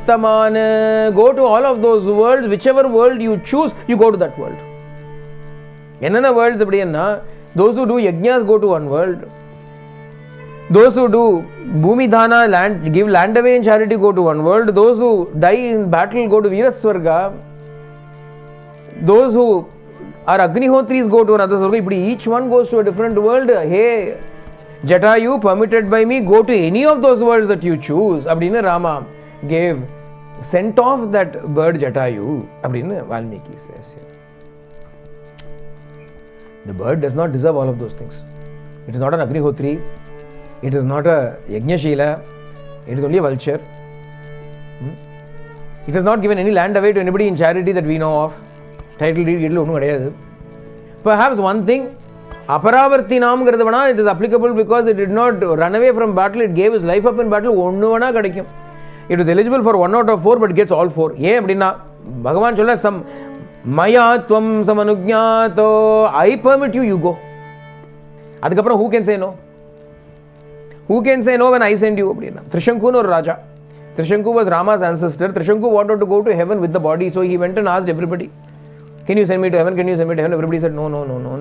go to all of those worlds, whichever world you choose, you go to that world. Enna worlds appadiyana, those who do yajnas go to one world. Those who do bhumi dhana, land, give land away in charity, go to one world. Those who die in battle go to Viraswarga. Those who are Agnihotris go to another Swarga. Each one goes to a different world. Hey, Jatayu, permitted by me, go to any of those worlds that you choose. Abdina Rama sent off that bird Jatayu. Abdina Valmiki says here. The bird does not deserve all of those things. It is not an Agnihotri. It is not a Yajnashila. It is only a vulture. It has not given any land away to anybody in charity that we know of. Title deed, perhaps one thing, Aparavartinam, it is applicable because it did not run away from battle, it gave his life up in battle. It was eligible for 1 out of 4, but gets all 4. Bhagavan Chola, some Maya Tvam Samanugnato, I permit you, you go. Adhikapra, who can say no? Who can say no when I send you? Trishanku or Raja. Trishanku was Rama's ancestor. Trishanku wanted to go to heaven with the body, so he went and asked everybody, can you send me to heaven? Can you send me to heaven? Everybody said, no,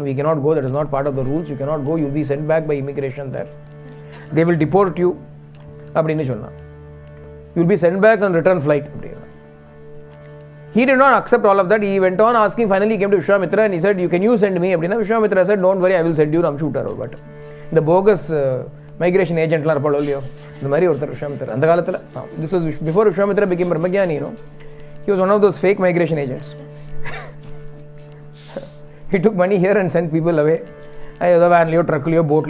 we cannot go. That is not part of the rules. You cannot go. You will be sent back by immigration there. They will deport you. You will be sent back on return flight. He did not accept all of that. He went on asking. Finally, he came to Vishwamitra and he said, can you send me? Vishwamitra said, don't worry, I will send you. I'm shooter. But the bogus migration agent, this was before Vishwamitra became Brahmagyani, he was one of those fake migration agents. He took money here and sent people away. Truck, boat,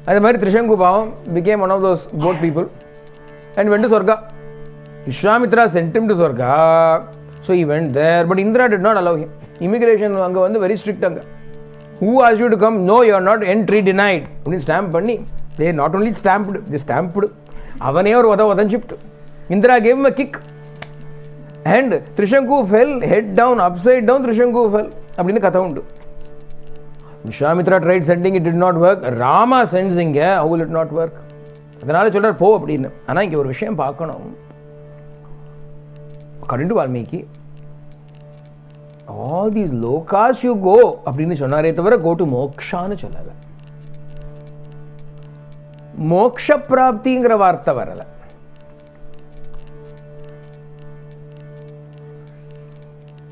Trishanku became one of those boat people and went to Swarga. Vishwamitra sent him to Swarga. So he went there, but Indra did not allow him. Immigration was very strict. Who asked you to come? No, you are not entry denied. Stamp panni. They not only stamped, they stamped. Avane or Vada shipped. Indra gave him a kick. And Trishanku fell, head down, upside down, Trishanku fell. Abdina katha undu. Vishwamitra tried sending, it did not work. Rama sends him, how will it not work? Adhanala solrar po appadinu. Ana inga oru vishayam paakkanum. According to Valmiki, all these lokas you go, appadinu sonnare thavara go to moksha nu sollala. Moksha prapti ingra vaartha varala.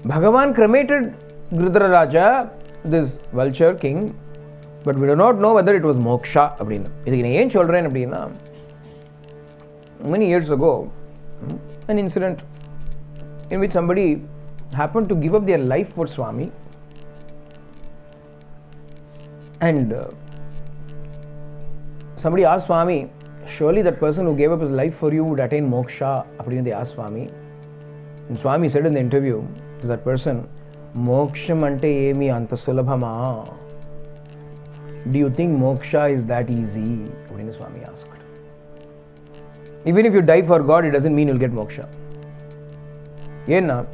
Bhagavan cremated Gurudeva Raja, this vulture king, but we do not know whether it was moksha. Many years ago, an incident in which somebody happened to give up their life for Swami, and somebody asked Swami, surely that person who gave up his life for you would attain moksha. They asked Swami, and Swami said in the interview to that person, Moksham ante emi anta sulabhama. Do you think moksha is that easy? Swami asked. Even if you die for God, it doesn't mean you'll get moksha. Yenna,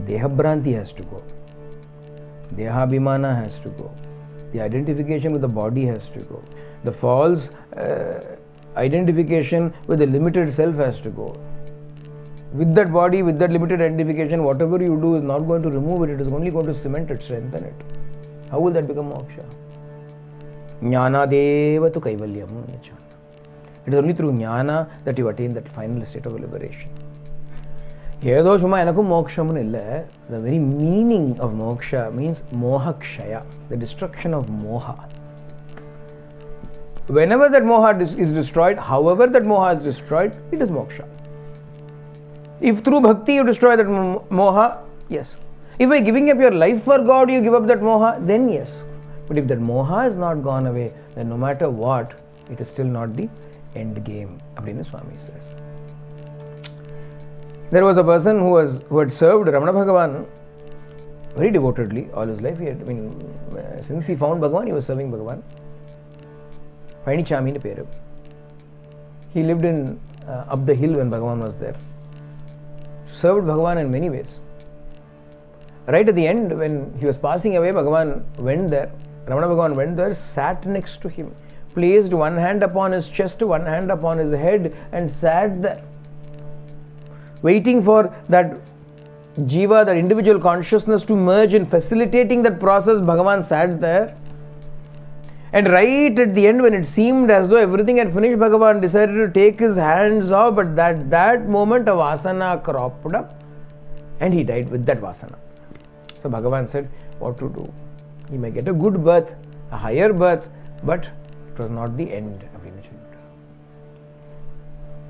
Dehabhranti has to go. Dehabhimana has to go. The identification with the body has to go. The false identification with the limited self has to go. With that body, with that limited identification, whatever you do is not going to remove it, it is only going to cement it, strengthen it. How will that become moksha? Jnana deva tu kaivalyam. It is only through jnana that you attain that final state of liberation. The very meaning of moksha means moha kshaya, the destruction of moha. Whenever that moha is destroyed, however that moha is destroyed, it is moksha. If through bhakti you destroy that moha, yes. If by giving up your life for God you give up that moha, then yes. But if that moha is not gone away, then no matter what, it is still not the end game. Abdina Swami says. There was a person who had served Ramana Bhagavan very devotedly all his life. Since he found Bhagavan, he was serving Bhagavan. Painichami peru. He lived in up the hill when Bhagavan was there. Served Bhagavan in many ways. Right at the end, when he was passing away, Bhagavan went there. Ramana Bhagavan went there, sat next to him, placed one hand upon his chest, one hand upon his head, and sat there, waiting for that jiva, that individual consciousness to merge in facilitating that process. Bhagavan sat there. And right at the end, when it seemed as though everything had finished, Bhagavan decided to take his hands off, but that moment a vasana cropped up and he died with that vasana. So Bhagavan said, what to do? He may get a good birth, a higher birth, but it was not the end.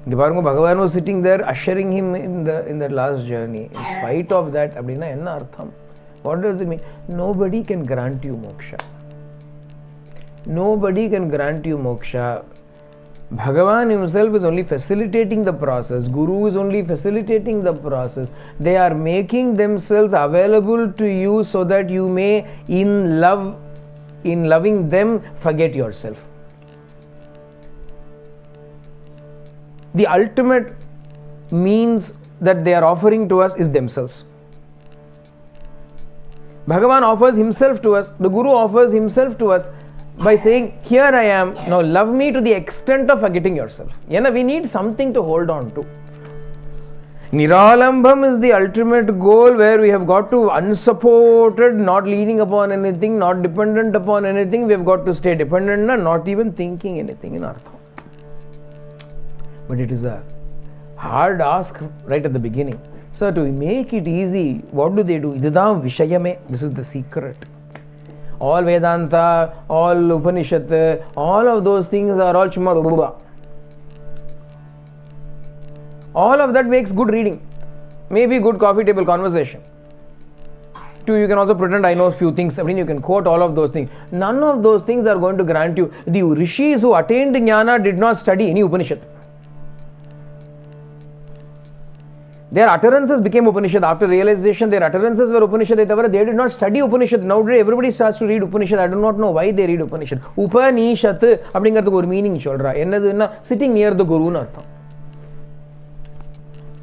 Bhagavan was sitting there ushering him in that last journey. In spite of that, what does it mean? Nobody can grant you moksha. Nobody can grant you moksha. Bhagavan himself is only facilitating the process. Guru is only facilitating the process. They are making themselves available to you so that you may, in loving them, forget yourself. The ultimate means that they are offering to us is themselves. Bhagavan offers himself to us. The Guru offers himself to us by saying, here I am, now love me to the extent of forgetting yourself. We need something to hold on to. Niralambham is the ultimate goal, where we have got to unsupported, not leaning upon anything, not dependent upon anything. We have got to stay dependent and not even thinking anything in Artha. But it is a hard ask right at the beginning. So to make it easy, what do? Idudam Vishayame. This is the secret. All Vedanta, all Upanishad, all of those things are all Chumma. All of that makes good reading. Maybe good coffee table conversation. You can also pretend I know a few things. You can quote all of those things. None of those things are going to grant you. The rishis who attained jnana did not study any Upanishad. Their utterances became Upanishad. After realization, their utterances were Upanishad. They did not study Upanishad. Nowadays, everybody starts to read Upanishad. I do not know why they read Upanishad. Upanishat அப்படிங்கிறதுக்கு ஒரு meaning சொல்றா. என்னதுன்னா sitting near the Guruன்னு அர்த்தம்.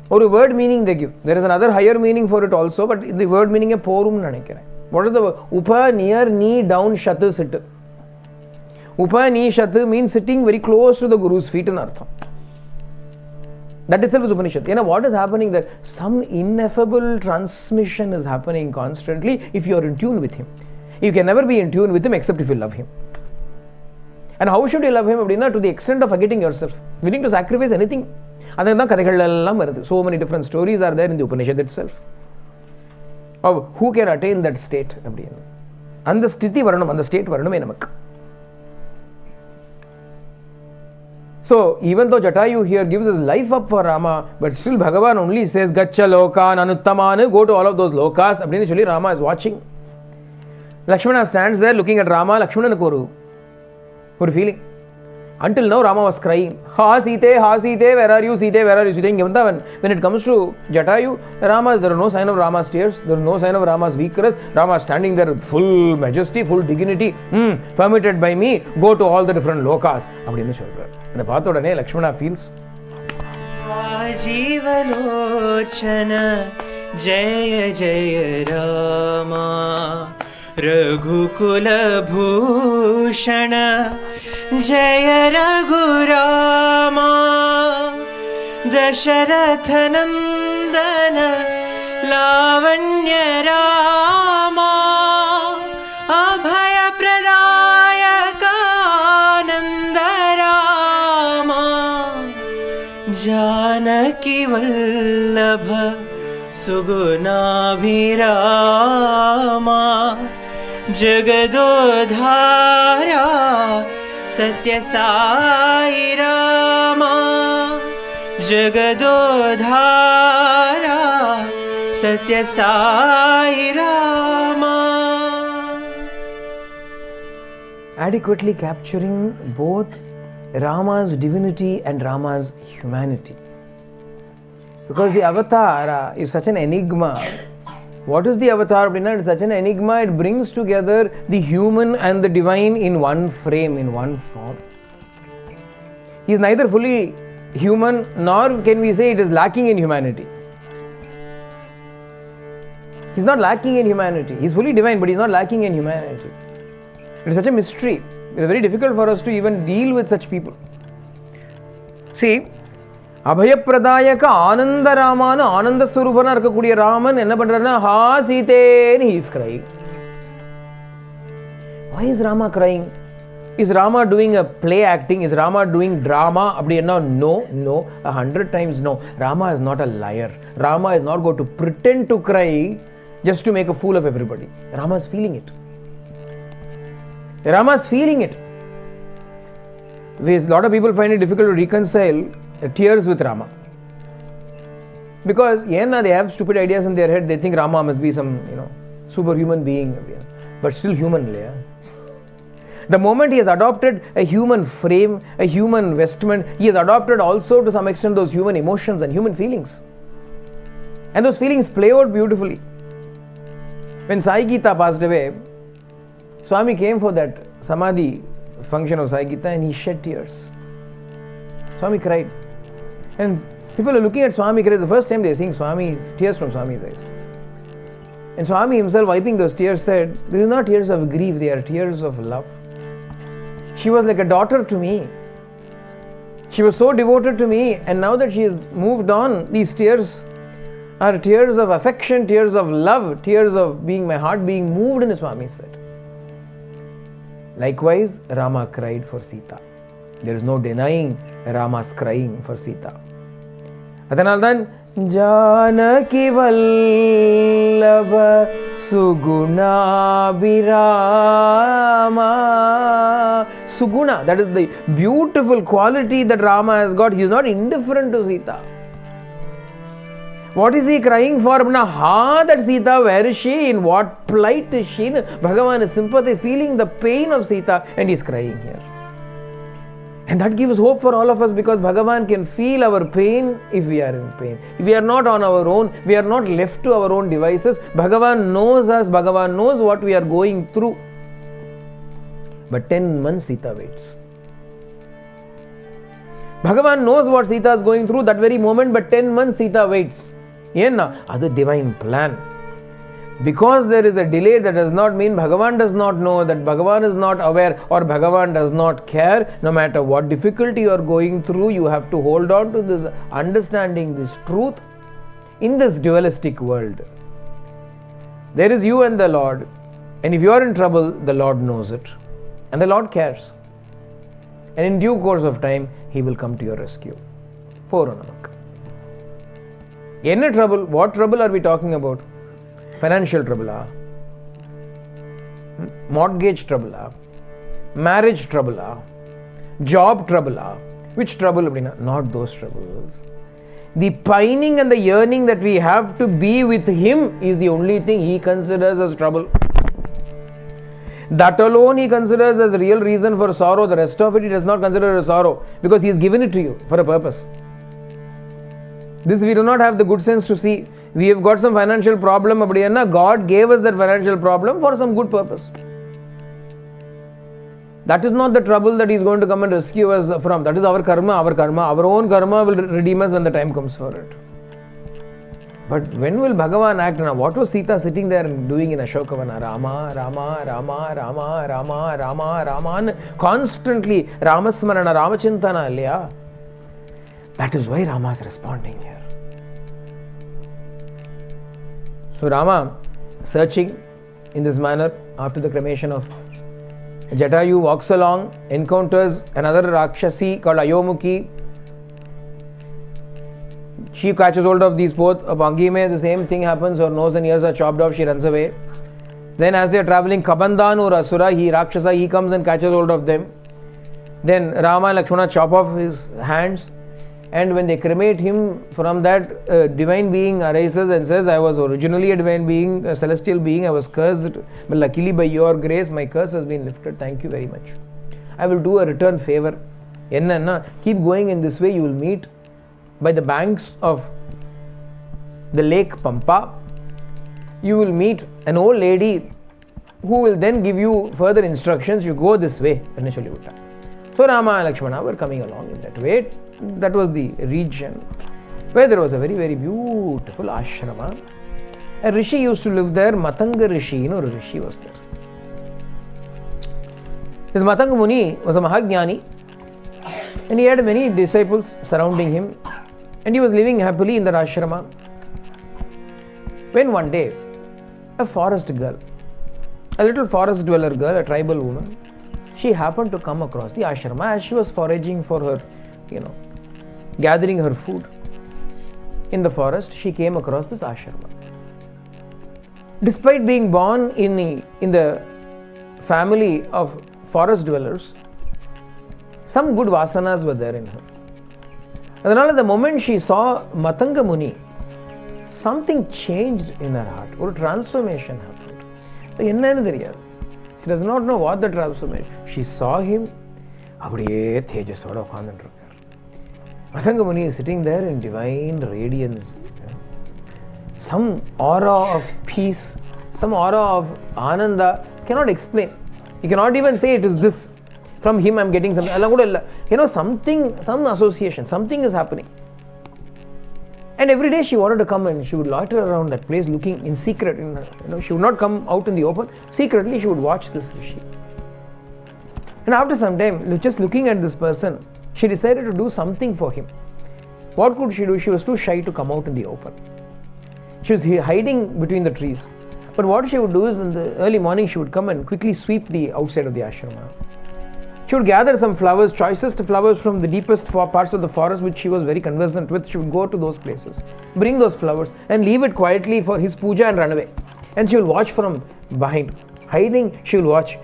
ஒரு word meaning they give. There is another higher meaning for it also, but the word meaning is போரும் நினைக்கிறேன். What is the word? Upa, near, knee, down, shat, sit. Upa, knee, shat means sitting very close to the Guru's feet in artham. That itself is Upanishad. What is happening there? Some ineffable transmission is happening constantly if you are in tune with him. You can never be in tune with him except if you love him. And how should you love him? To the extent of forgetting yourself. Willing to sacrifice anything. So many different stories are there in the Upanishad itself of who can attain that state. And the sthiti varanam, and the state varanam namak. So even though Jatayu here gives his life up for Rama, but still Bhagavan only says Gacha Lokan Anuttamanu, go to all of those lokas. Actually Rama is watching. Lakshmana stands there looking at Rama. Lakshmana for feeling. Until now Rama was crying. Ha Site, where are you? Site, where are you? When it comes to Jatayu, there is no sign of Rama's tears. There is no sign of Rama's weakness. Rama is standing there with full majesty, full dignity. Permitted by me, go to all the different lokas. And the Pathodane, Lakshmana feels. Jivalochana Jaya Jaya Rama Raghukula Bhushana Jaya Raghurama Dasharathanandana Lavanya Rama Abhaya Pradayaka Anandarama Janaki Vallabha Sugunabhirama Jagadodhara Satya Sai Rama Jagadodhara Satya Sai Rama. Adequately capturing both Rama's divinity and Rama's humanity. Because the avatar is such an enigma. What is the avatar? It's such an enigma. It brings together the human and the divine in one frame, in one form. He is neither fully human nor can we say it is lacking in humanity. He's not lacking in humanity. He's fully divine, but he's not lacking in humanity. It is such a mystery. It is very difficult for us to even deal with such people. See, Abhayapradayaka Ananda Ramana, Ananda Surupana Irukkakoodiya Raman enna pandrana ha Sithe, he is crying. Why is Rama crying? Is Rama doing a play acting? Is Rama doing drama? No, 100 times no. Rama is not a liar. Rama is not going to pretend to cry just to make a fool of everybody. Rama is feeling it. Rama is feeling it. A lot of people find it difficult to reconcile tears with Rama. Because they have stupid ideas in their head. They think Rama must be some superhuman being. But still human. The moment he has adopted a human frame, a human vestment, he has adopted also to some extent those human emotions and human feelings. And those feelings play out beautifully. When Sai Gita passed away, Swami came for that Samadhi function of Sai Gita and he shed tears. Swami cried. And people are looking at Swami cry. The first time they are seeing Swami, tears from Swami's eyes. And Swami himself, wiping those tears, said, "These are not tears of grief, they are tears of love. She was like a daughter to me. She was so devoted to me, and now that she has moved on, these tears are tears of affection, tears of love, tears of my heart being moved," in Swami said. Likewise, Rama cried for Sita. There is no denying Rama's crying for Sita. Adanaldan Janaki Vallabha Suguna Virama. Suguna, that is the beautiful quality that Rama has got. He is not indifferent to Sita. What is he crying for? That Sita, where is she? In what plight is she? Bhagavan is sympathy, feeling the pain of Sita, and he is crying here. And that gives hope for all of us, because Bhagavan can feel our pain if we are in pain. If we are not on our own, we are not left to our own devices. Bhagavan knows us, Bhagavan knows what we are going through. But 10 months Sita waits. Bhagavan knows what Sita is going through that very moment, but 10 months Sita waits. That's a divine plan. Because there is a delay, that does not mean Bhagavan does not know, that Bhagavan is not aware, or Bhagavan does not care. No matter what difficulty you are going through, you have to hold on to this understanding, this truth in this dualistic world. There is you and the Lord, and if you are in trouble, the Lord knows it, and the Lord cares. And in due course of time, He will come to your rescue. Poronamak. Any trouble? What trouble are we talking about? Financial trouble, mortgage trouble, marriage trouble, job trouble. Which trouble? Not those troubles. The pining and the yearning that we have to be with Him is the only thing He considers as trouble. That alone He considers as real reason for sorrow. The rest of it He does not consider as sorrow, because He has given it to you for a purpose. This we do not have the good sense to see. We have got some financial problem, God gave us that financial problem for some good purpose. That is not the trouble that He is going to come and rescue us from. That is our karma. Our own karma will redeem us when the time comes for it. But when will Bhagavan act? Now, what was Sita sitting there and doing in Ashokavana? Rama, Rama, Rama, Rama, Rama, Rama, Rama, constantly Ramasmarana, Ramachintana, Alya. That is why Rama is responding here. So Rama, searching in this manner after the cremation of Jatayu, walks along, encounters another Rakshasi called Ayomuki. She catches hold of these both. Of Angime, the same thing happens. Her nose and ears are chopped off. She runs away. Then as they are traveling, Kabandanu Asura, Rakshasa, he comes and catches hold of them. Then Rama and Lakshmana chop off his hands. And when they cremate him, from that divine being arises and says, "I was originally a divine being, a celestial being. I was cursed. But luckily by your grace, my curse has been lifted. Thank you very much. I will do a return favor. Keep going in this way. You will meet by the banks of the lake Pampa, you will meet an old lady who will then give you further instructions. You go this way. So Rama and Lakshmana were coming along in that way. That was the region where there was a very, very beautiful ashrama. A rishi used to live there. Matanga Rishi, a rishi was there. This Matanga Muni was a Mahagnani, and he had many disciples surrounding him, and he was living happily in that ashrama. When one day, a forest girl, a little forest dweller girl, a tribal woman, she happened to come across the ashrama as she was foraging for her, gathering her food in the forest. She came across this ashrama. Despite being born in the family of forest dwellers, some good vasanas were there in her. And the moment she saw Matanga Muni, something changed in her heart. A transformation happened. She does not know what the transformation. She saw him. Matanga Muni is sitting there in divine radiance. Some aura of peace, some aura of ananda, cannot explain. You cannot even say it is this. From him I am getting something. Something, some association, something is happening. And every day she wanted to come and she would loiter around that place looking in secret. She would not come out in the open. Secretly she would watch this rishi. And after some time, just looking at this person, she decided to do something for him. What could she do? She was too shy to come out in the open. She was hiding between the trees. But what she would do is in the early morning, she would come and quickly sweep the outside of the ashrama. She would gather some flowers, choicest flowers from the deepest parts of the forest, which she was very conversant with. She would go to those places, bring those flowers and leave it quietly for his puja and run away. And she will watch from behind. Hiding, she will watch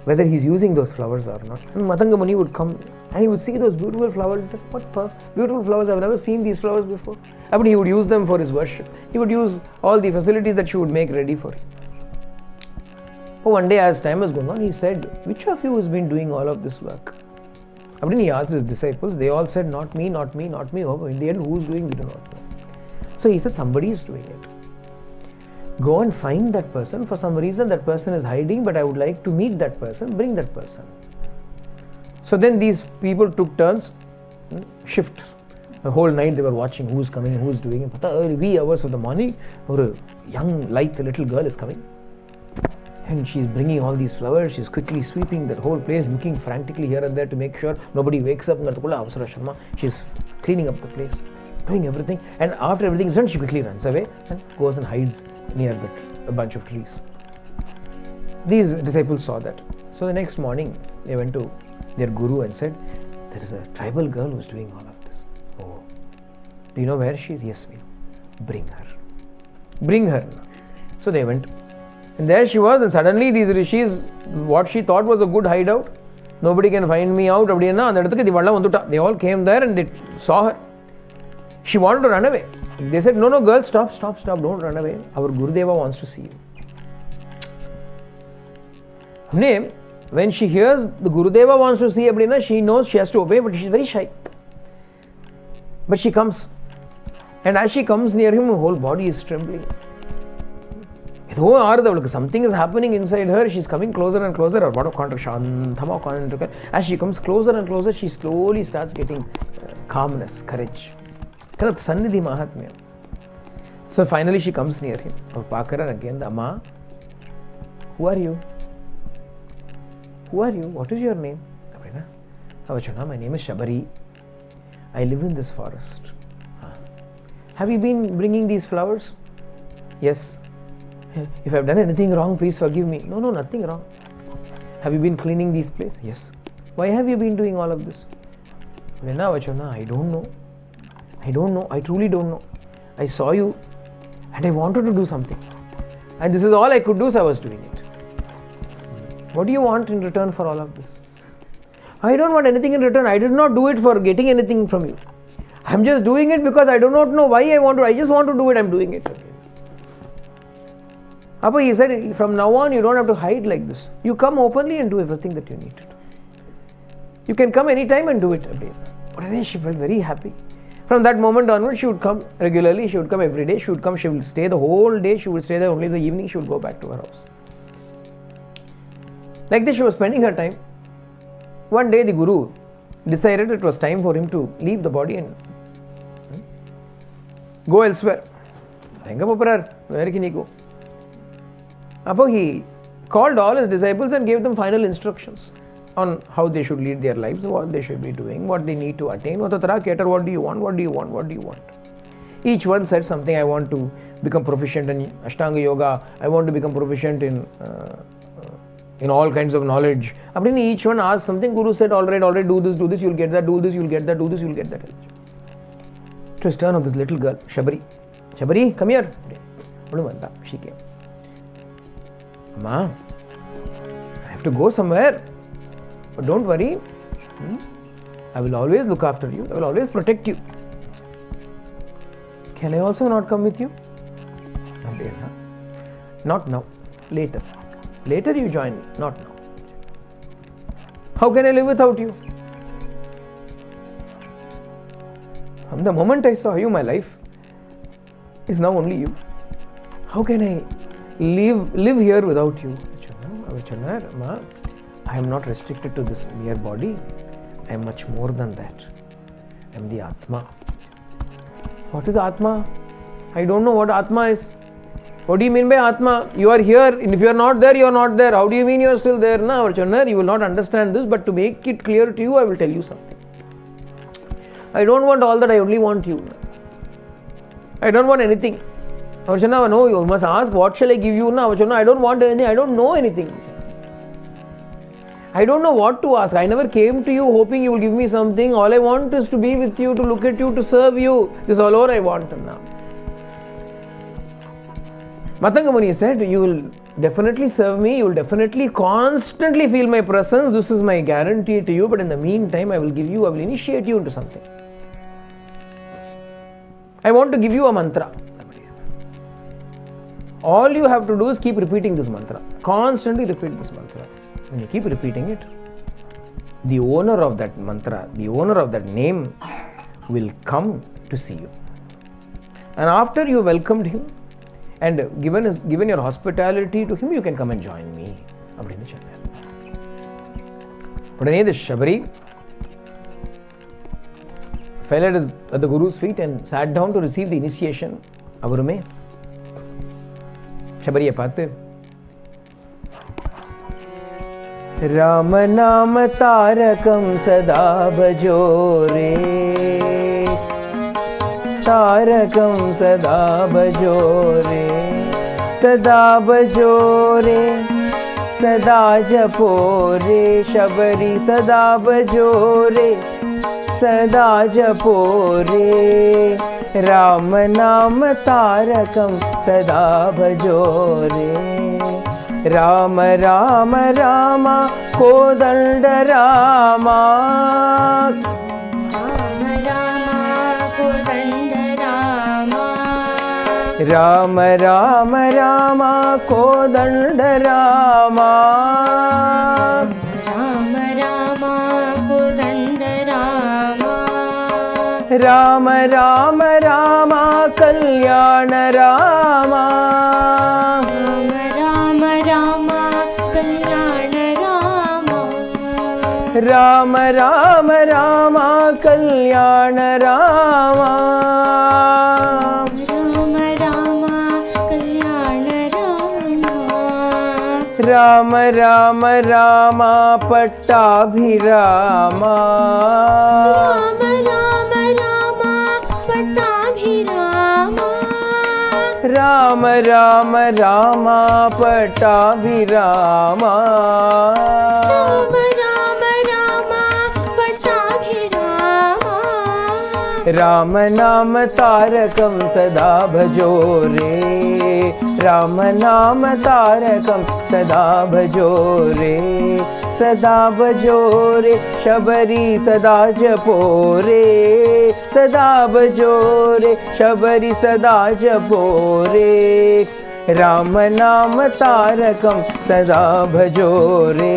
whether he's using those flowers or not. And Matanga Muni would come and he would see those beautiful flowers. He said, what beautiful flowers, I've never seen these flowers before. But he would use them for his worship. He would use all the facilities that she would make ready for him. But one day as time was going on, he said, which of you has been doing all of this work? When he asked his disciples, they all said, not me, not me, not me. Oh, in the end, who's doing, we do not know. So he said, somebody is doing it. Go and find that person. For some reason, that person is hiding, but I would like to meet that person, bring that person. So then these people took turns, shift. The whole night they were watching who's coming, who's doing it. Early wee hours of the morning, a young, light little girl is coming. And she's bringing all these flowers. She's quickly sweeping that whole place, looking frantically here and there to make sure nobody wakes up. She's cleaning up the place, doing everything. And after everything is done, she quickly runs away and goes and hides near a bunch of trees. These disciples saw that. So the next morning, they went to their guru and said, there is a tribal girl who's doing all of this. Oh, do you know where she is? Yes, we know. Bring her. Bring her. So they went. And there she was, and suddenly these rishis, what she thought was a good hideout, nobody can find me out. They all came there and they saw her. She wanted to run away. They said, no, girl, stop, don't run away. Our Gurudeva wants to see you. When she hears the Gurudeva wants to see her, she knows she has to obey, but she's very shy. But she comes. And as she comes near him, her whole body is trembling. Something is happening inside her. She's coming closer and closer. As she comes closer and closer, she slowly starts getting calmness, courage. So finally she comes near him. Again, Amma, who are you? Who are you? What is your name? My name is Shabari. I live in this forest. Have you been bringing these flowers? Yes. If I have done anything wrong, please forgive me. No, nothing wrong. Have you been cleaning these places? Yes. Why have you been doing all of this? I don't know. I truly don't know. I saw you and I wanted to do something. And this is all I could do, so I was doing it. What do you want in return for all of this? I don't want anything in return. I did not do it for getting anything from you. I'm just doing it because I do not know why I want to. I just want to do it. I'm doing it. Appa, he said, from now on, you don't have to hide like this. You come openly and do everything that you need to do. You can come anytime and do it. But then she felt very happy. From that moment onwards, she would come regularly, she would come every day, she would come, she would stay the whole day, she would stay there, only the evening she would go back to her house. Like this, she was spending her time. One day the Guru decided it was time for him to leave the body and go elsewhere. Where can he go? He called all his disciples and gave them final instructions on how they should lead their lives, what they should be doing, what they need to attain. What do you want? What do you want? What do you want? Each one said something. I want to become proficient in Ashtanga Yoga. I want to become proficient in all kinds of knowledge. Each one asked something. Guru said, all right, do this, you'll get that, do this, you'll get that, do this, you'll get that. It was turn of this little girl, Shabari. Shabari, come here. She came. Amma, I have to go somewhere. But don't worry. I will always look after you. I will always protect you. Can I also not come with you? Not now. Later. Later you join me. Not now. How can I live without you? From the moment I saw you, my life is now only you. How can I live here without you? I am not restricted to this mere body. I am much more than that. I am the Atma. What is Atma? I don't know what Atma is. What do you mean by Atma? You are here, and if you are not there, you are not there. How do you mean you are still there? No, you will not understand this, but to make it clear to you, I will tell you something. I don't want all that, I only want you. I don't want anything. No, you must ask, what shall I give you now? I don't want anything, I don't know anything. I don't know what to ask. I never came to you hoping you will give me something. All I want is to be with you, to look at you, to serve you. This is all I want now. Matanga Muni said, you will definitely serve me, you will definitely constantly feel my presence. This is my guarantee to you. But in the meantime, I will initiate you into something. I want to give you a mantra. All you have to do is keep repeating this mantra. Constantly repeat this mantra. When you keep repeating it, the owner of that mantra, the owner of that name will come to see you. And after you welcomed him and given your hospitality to him, you can come and join me. But the Shabari fell at the Guru's feet and sat down to receive the initiation. Avarume Shabariye paathe. Ram नाम तारकम सदा भजो रे, तारकम सदा भजो रे, सदा भजो रे, सदा जपो रे, शबरी सदा भजो रे, सदा जपो रे, राम नाम तारकम सदा भजो रे, राम राम रामा कोदंड रामा, राम राम रामा कोदंड रामा, राम राम कोदंड रामा, राम राम रामा कल्याण रामा, राम राम रामा कल्याण रामा, राम राम कल्याण रामा, राम राम रामा पट्टाभिरामा, राम राम रामा पट्टाभिरामा, राम राम रामा पट्टाभिरामा, राम नाम तारकम सदा भजो रे, राम नाम तारकम सदा भजो रे, सदा भजो रे, शबरी सदा जपो रे, सदा भजो रे, शबरी सदा जपो रे, राम नाम तारकम सदा भजो रे,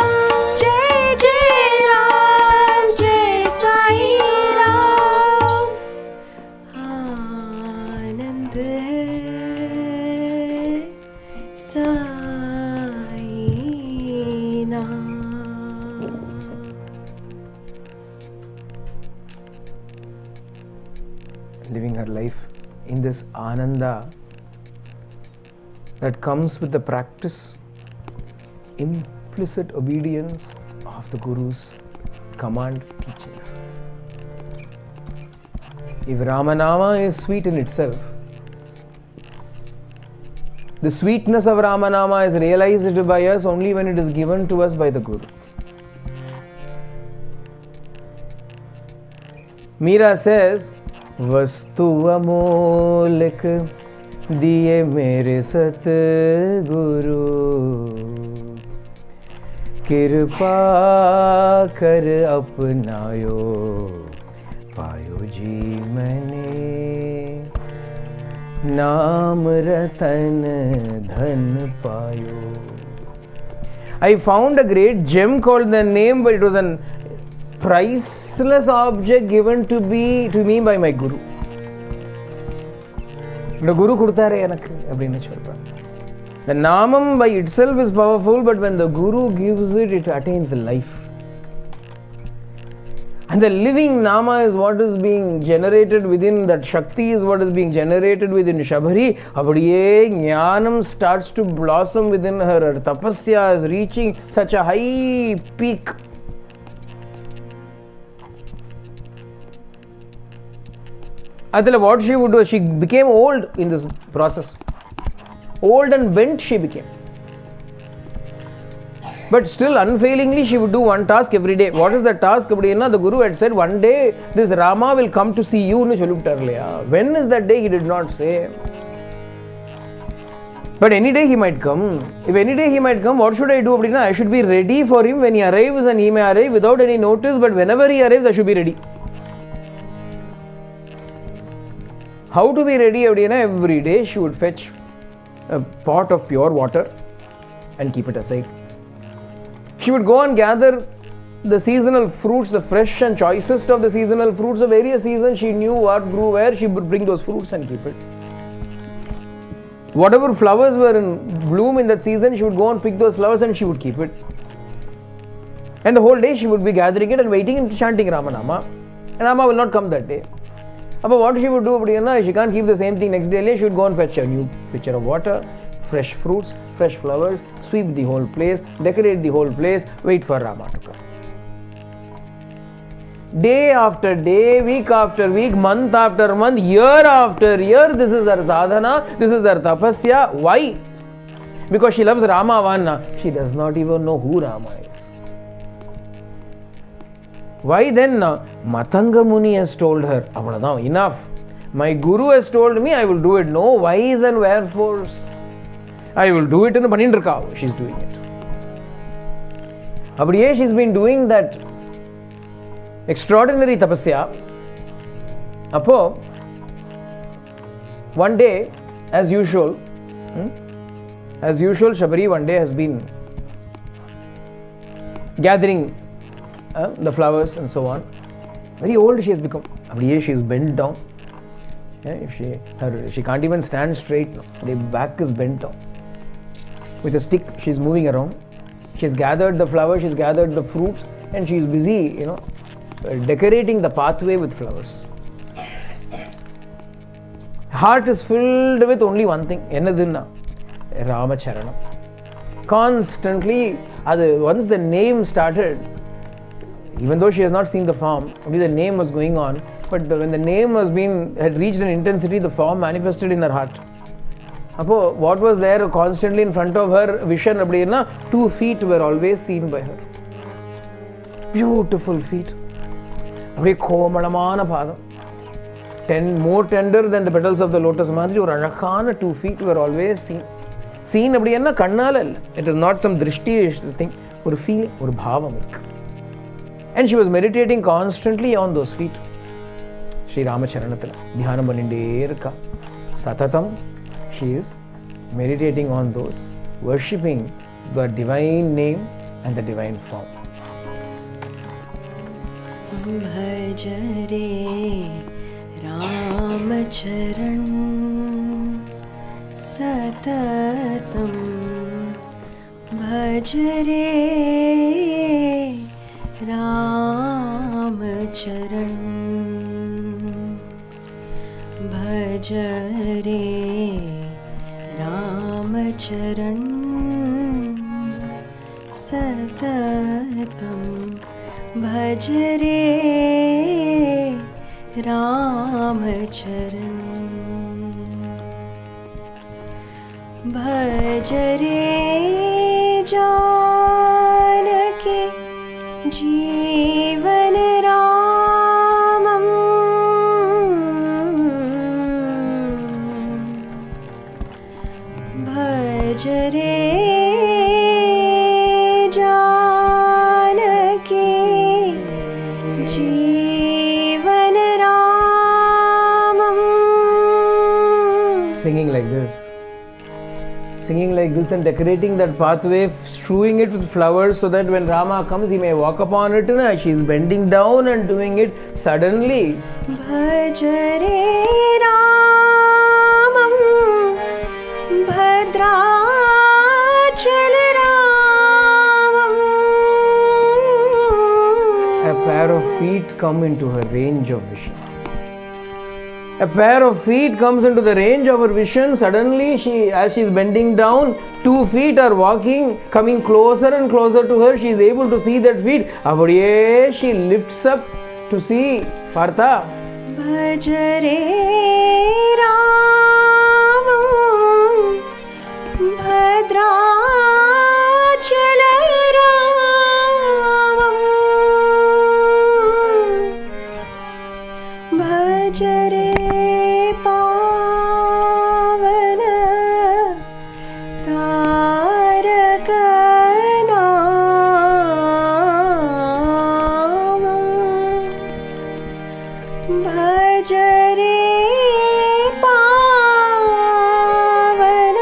living her life in this ananda that comes with the practice, implicit obedience of the Guru's command teachings. If Ramanama is sweet in itself, the sweetness of Ramanama is realized by us only when it is given to us by the Guru. Meera says, Vastu amolek diye mere sat Guru, Kirpa kar apnayo, payo ji maine, Naam ratan dhan payo. I found a great gem called the name, but it was a priceless object given to me by my Guru. The Guru கொடுத்தாரே எனக்கு அப்படின்னு சொல்றார். The Namam by itself is powerful, but when the Guru gives it, it attains life. And the living Nama is what is being generated within, that Shakti is what is being generated within Shabari. அப்படியே ஞானம் starts to blossom within her. Her tapasya is reaching such a high peak. Adela, what she would do, she became old in this process. Old and bent she became. But still unfailingly she would do one task every day. What is the task? The Guru had said, one day this Rama will come to see you. When is that day? He did not say. But any day he might come. If any day he might come, what should I do? I should be ready for him when he arrives, and he may arrive without any notice, but whenever he arrives, I should be ready. How to be ready? Every day she would fetch a pot of pure water and keep it aside. She would go and gather the seasonal fruits, the fresh and choicest of the seasonal fruits of various seasons. She knew what grew where. She would bring those fruits and keep it. Whatever flowers were in bloom in that season, she would go and pick those flowers and she would keep it. And the whole day she would be gathering it and waiting and chanting Ramanama. And Rama will not come that day. But what she would do, she can't keep the same thing next day. She would go and fetch a new pitcher of water, fresh fruits, fresh flowers, sweep the whole place, decorate the whole place, wait for Rama to come. Day after day, week after week, month after month, year after year, this is her sadhana, this is her tapasya. Why? Because she loves Rama Vanna. She does not even know who Rama is. Why then? Matanga Muni has told her, enough. My Guru has told me, I will do it. No whys and wherefores. I will do it in a Panindrakav. She's doing it. Abadiye, she's been doing that extraordinary tapasya. Apo, one day, as usual, Shabari one day has been gathering the flowers and so on. Very old she has become. Abadiye, she is bent down. She can't even stand straight now. The back is bent down. With a stick, she's moving around. She's gathered the flowers, she's gathered the fruits, and she's busy, decorating the pathway with flowers. Heart is filled with only one thing. Enadunna? Ramacharanam. Constantly, once the name started, even though she has not seen the form, only the name was going on. But when the name had reached an intensity, the form manifested in her heart. What was there constantly in front of her vision? 2 feet were always seen by her. Beautiful feet. Komalamana padam. More tender than the petals of the lotus madri. Or anakana 2 feet were always seen. Seen abdiyanna kannala. It is not some drishti thing. Or feel, or bhavam. And she was meditating constantly on those feet. Sri Ramacharanathila. Dhyanam baninde irka. Satatam. She is meditating on those, worshipping the divine name and the divine form. Bhajare Ramacharan Satatam Bhajare Ramacharan भज रे रामचरण सततं भज रे रामचरण भज रे जानकी जीवन रामं भज रे जानकी जीवन रामं. Singing like this and decorating that pathway, strewing it with flowers so that when Rama comes he may walk upon it. She is bending down and doing it. Suddenly, भज रे रामं भद्राचल रामं. a pair of feet come into her range of vision. A pair of feet comes into the range of her vision. Suddenly, as she is bending down, 2 feet are walking, coming closer and closer to her. She is able to see that feet. Abadiye, she lifts up to see Partha. भज रे रामं भद्राचल रामं. भज रे पावन तारक नामं. भज रे पावन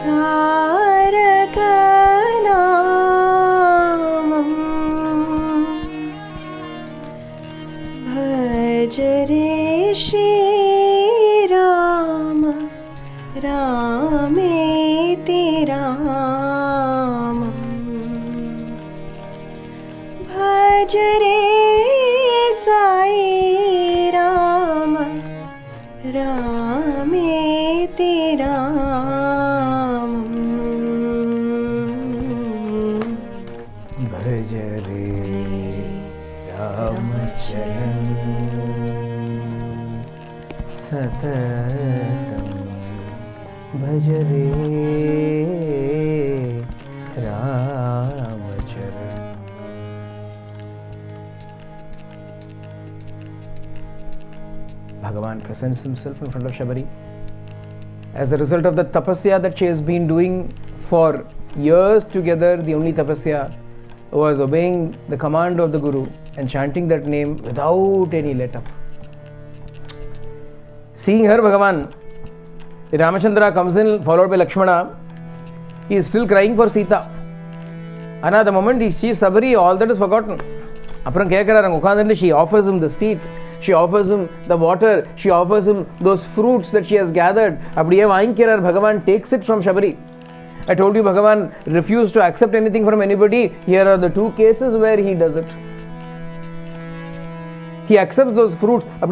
तारक नामं. भज रे श्री राम रामेति रामं. भज रे साई राम रामेति रामं. भज रे रामचरण सततं भज रे Ramcharan. Bhagavan presents himself in front of Shabari. As a result of the tapasya that she has been doing for years together, the only tapasya was obeying the command of the Guru and chanting that name without any let up. Seeing her, Bhagavan, Ramachandra comes in, followed by Lakshmana. He is still crying for Sita. And at the moment he sees Sabari, all that is forgotten. She offers him the seat. She offers him the water. She offers him those fruits that she has gathered. Bhagavan takes it from Shabari. I told you Bhagavan refused to accept anything from anybody. Here are the 2 cases where he does it. He accepts those fruits. Her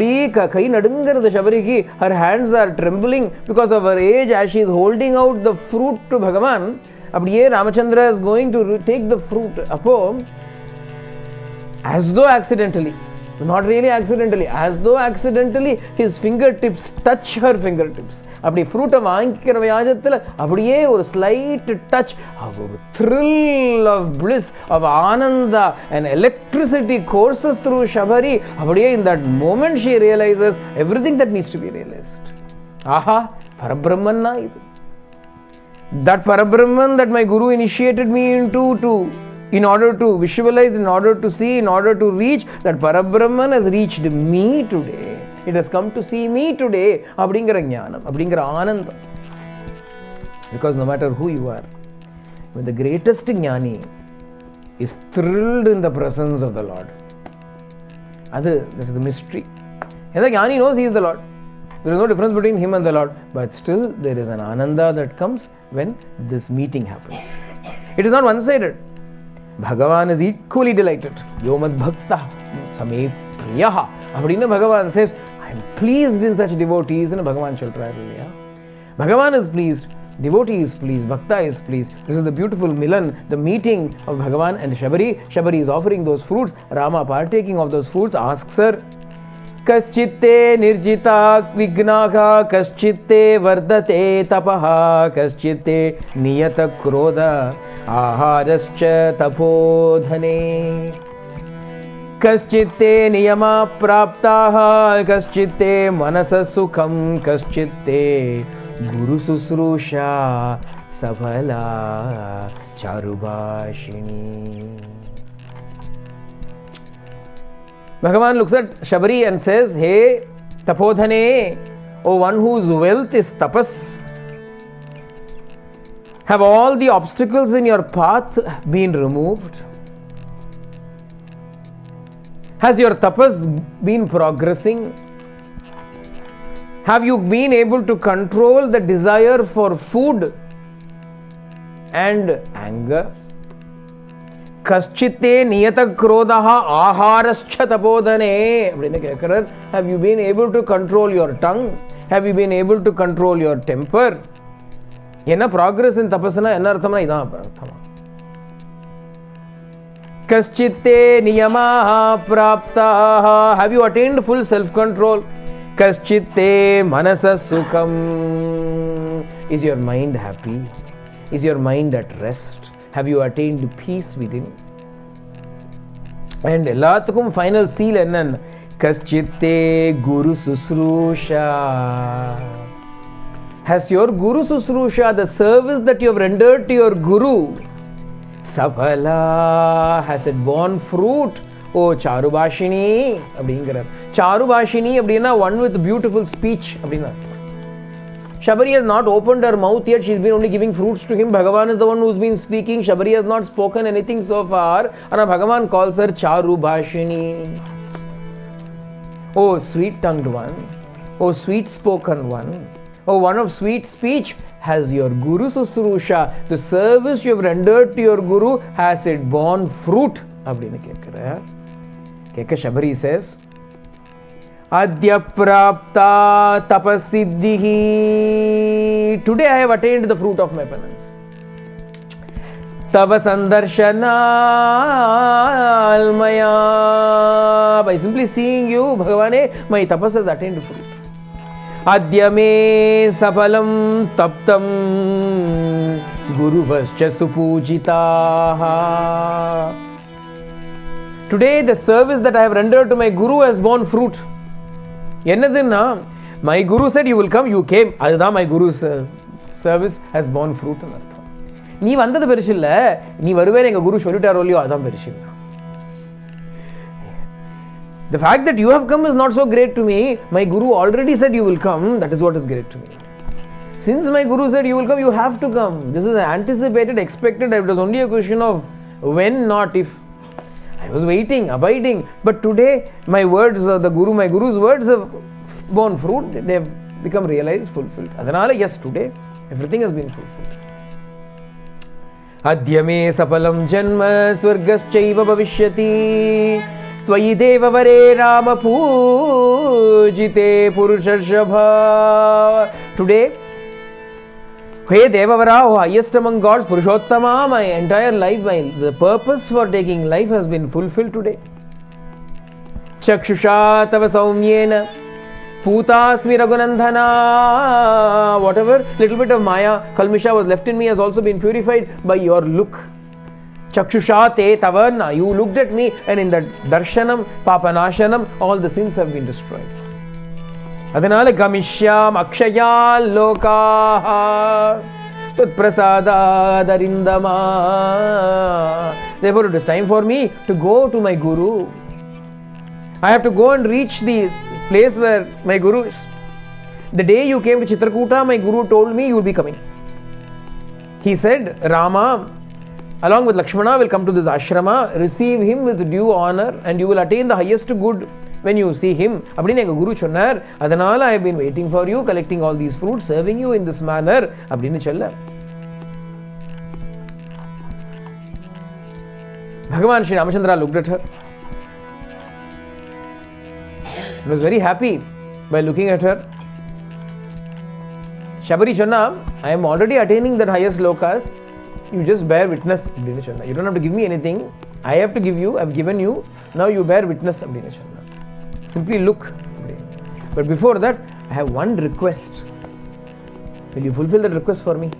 hands are trembling because of her age as she is holding out the fruit to Bhagavan. Ramachandra is going to take the fruit. As though accidentally, not really accidentally, as though accidentally his fingertips touch her fingertips. Fruit a slight touch, a thrill of bliss, of ananda, and electricity courses through Shabari. In that moment she realizes everything that needs to be realized. Aha, Parabrahman na idu. That Parabrahman that my Guru initiated me into in order to visualize, in order to see, in order to reach, that Parabrahman has reached me today. It has come to see me today. Abdingara jnanam, abdingara ananda. Because no matter who you are, when the greatest jnani is thrilled in the presence of the Lord, that is the mystery. And the jnani knows he is the Lord. There is no difference between him and the Lord. But still there is an ananda that comes when this meeting happens. It is not one-sided. Bhagavan is equally delighted. Yomad bhakta same priyaha. Bhagavan says, I am pleased in such devotees. And Bhagavan Chaltra. Bhagavan is pleased. Devotee is pleased, Bhakta is pleased. This is the beautiful Milan, the meeting of Bhagavan and Shabari. Shabari is offering those fruits. Rama, partaking of those fruits, asks her, Kaschitte nirjita vignaka, kaschitte vardate tapaha, kaschitte niyata krodha, aharascha tapodhane. Kaschitte niyama praptaha, kaschitte manasa sukham, kaschitte Guru Susrusha Sabhala Charubhashini. Bhagavan looks at Shabari and says, Hey Tapodhane, O one whose wealth is tapas, have all the obstacles in your path been removed? Has your tapas been progressing? Have you been able to control the desire for food and anger? Kaschitte niyata krodaha aharascha tapodhane. Have you been able to control your tongue? Have you been able to control your temper? Enna progress in tapasana enna arthamna idha arthama. Kaschitte niyamaha praptaha. Have you attained full self-control? Kaschitte manasa sukham. Is your mind happy? Is your mind at rest? Have you attained peace within? And ellathukkum final seal ennan? Kaschitte guru susrusha. Has your guru susrusha, the service that you have rendered to your guru, Sabhala, has it borne fruit? Oh, Charubhashini அப்படிங்கிறார். Charubhashini அப்படின்னா one with beautiful speech அப்படின்னா. Shabari has not opened her mouth yet. She's been only giving fruits to him. Bhagavan is the one who's been speaking. Shabari has not spoken anything so far. And Bhagavan calls her Charubhashini. Oh, sweet-tongued one. Oh, sweet-spoken one. Oh, one of sweet speech. Has your Guru Susrusha, the service you have rendered to your Guru, has it borne fruit? அப்படின்னு கேட்கிறார். Keka Shabari says, Adya prapta tapasiddhihi. Today I have attained the fruit of my penance. Tava sandarshanal maya. By simply seeing you, Bhagavane, my tapas has attained fruit. Adya me sapalam taptam guruvascha supujitaha. Today the service that I have rendered to my Guru has borne fruit. Ennadunna, my Guru said you will come, you came. Adha my Guru's service has borne fruit. Nee vandadu perishilla, nee varuvena enga Guru sollitaaro illiyo adha perishilla. The fact that you have come is not so great to me. My Guru already said you will come. That is what is great to me. Since my Guru said you will come, you have to come. This is anticipated, expected. It was only a question of when, not if. I was waiting, abiding. But today, my words, my Guru's words have borne fruit. They have become realized, fulfilled. Adanala, yes, today, everything has been fulfilled. Adhyame sapalam janma swargaschaiva bhavishyati. Tvayi deva vare Rama pujite purushashabha. Today, Hey Devavara, oh highest among gods, Purushottama, my entire life, the purpose for taking life has been fulfilled today. Chakshusha tava saumyena, Putasmi Raghunandhana. Whatever little bit of Maya, Kalmisha was left in me has also been purified by your look. Chakshusha te tavarna, you looked at me, and in that darshanam, papanashanam, all the sins have been destroyed. Adanale Gamishyam Akshaya Lokaha Tutprasada Darindama. Therefore, it is time for me to go to my Guru. I have to go and reach the place where my Guru is. The day you came to Chitrakuta, my Guru told me you will be coming. He said, Rama, along with Lakshmana, will come to this ashrama, receive him with due honor, and you will attain the highest good when you see him. அப்படின்னு எங்க குரு சொன்னார். அதனால I have been waiting for you, collecting all these fruits, serving you in this manner அப்படின்னு சொல்ல Bhagavan Sri Ramachandra looked at her. He was very happy. by looking at her. Shabari Channa, I am already attaining the highest lokas. You just bear witness. You don't have to give me anything. I have to give you. I have given you. Now you bear witness. Simply look. But before that, I have one request. Will you fulfill that request for me?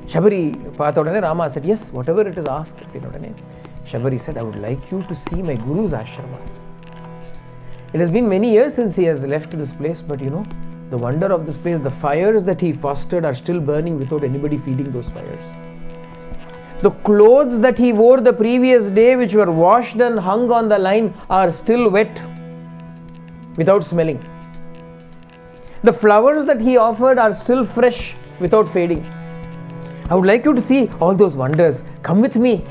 Shabari Pathodane, Rama said, yes, whatever it is asked. Shabari said, I would like you to see my Guru's ashrama. It has been many years since he has left this place, but the wonder of this place, the fires that he fostered are still burning without anybody feeding those fires. The clothes that he wore the previous day, which were washed and hung on the line, are still wet without smelling. The flowers that he offered are still fresh without fading. I would like you to see all those wonders. Come with me.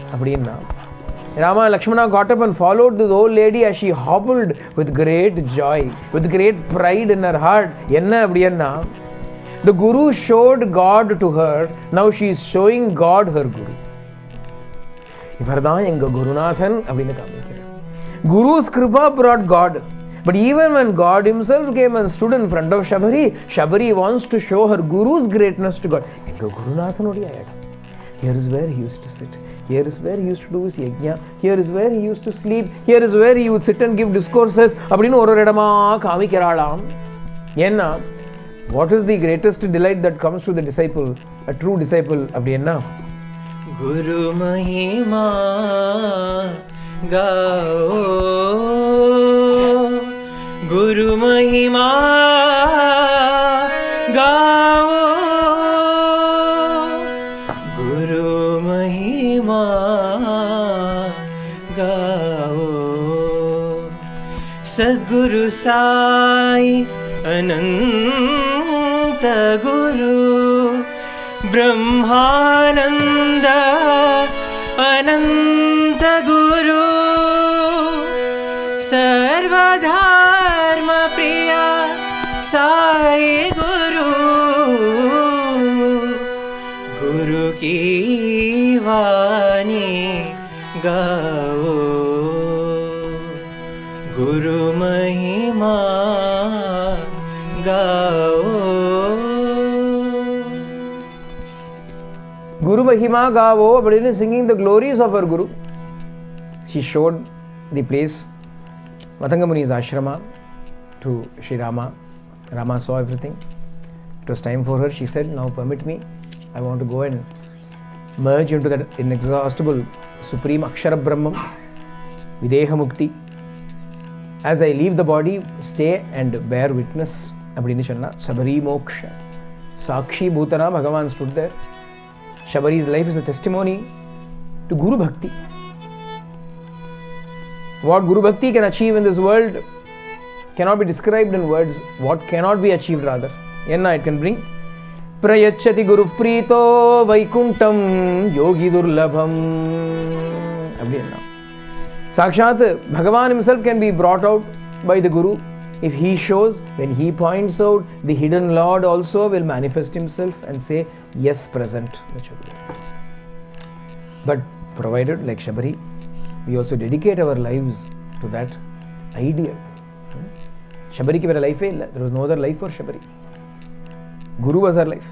Rama and Lakshmana got up and followed this old lady as she hobbled with great joy, with great pride in her heart. The Guru showed God to her. Now she is showing God her Guru. Guru's kripa brought God. But even when God himself came and stood in front of Shabari, Shabari wants to show her Guru's greatness to God. Here is where he used to sit. Here is where he used to do his yajna. Here is where he used to sleep. Here is where he would sit and give discourses. What is the greatest delight that comes to the disciple, a true disciple? Guru Mahima Gao, Guru Mahima Gao, Guru Mahima Gao. Sadguru Sai Ananta Guru Brahmananda Ananta Guru Sarvadharma Priya Sai Guru Guru Ki Vani Gao, Guru Mahima Gao. Guru Mahima Gavo, but it is singing the glories of her Guru. She showed the place, Matanga Muni's ashrama, to Sri Rama. Rama saw everything. It was time for her. She said, now permit me. I want to go and merge into that inexhaustible supreme Akshara Brahman, Videha Mukti. As I leave the body, stay and bear witness. Sabari Moksha. Sakshi Bhutana, Bhagavan stood there. Shabari's life is a testimony to Guru Bhakti. What Guru Bhakti can achieve in this world cannot be described in words. What cannot be achieved rather. It can bring Prayachati Guru Prito Vaikuntam Yogi Durlabham. Sakshat, Bhagavan himself can be brought out by the Guru. If he shows, when he points out, the hidden Lord also will manifest himself and say, yes, present. But provided, like Shabari, we also dedicate our lives to that ideal. Shabari ki life hai, there was no other life for Shabari. Guru was her life.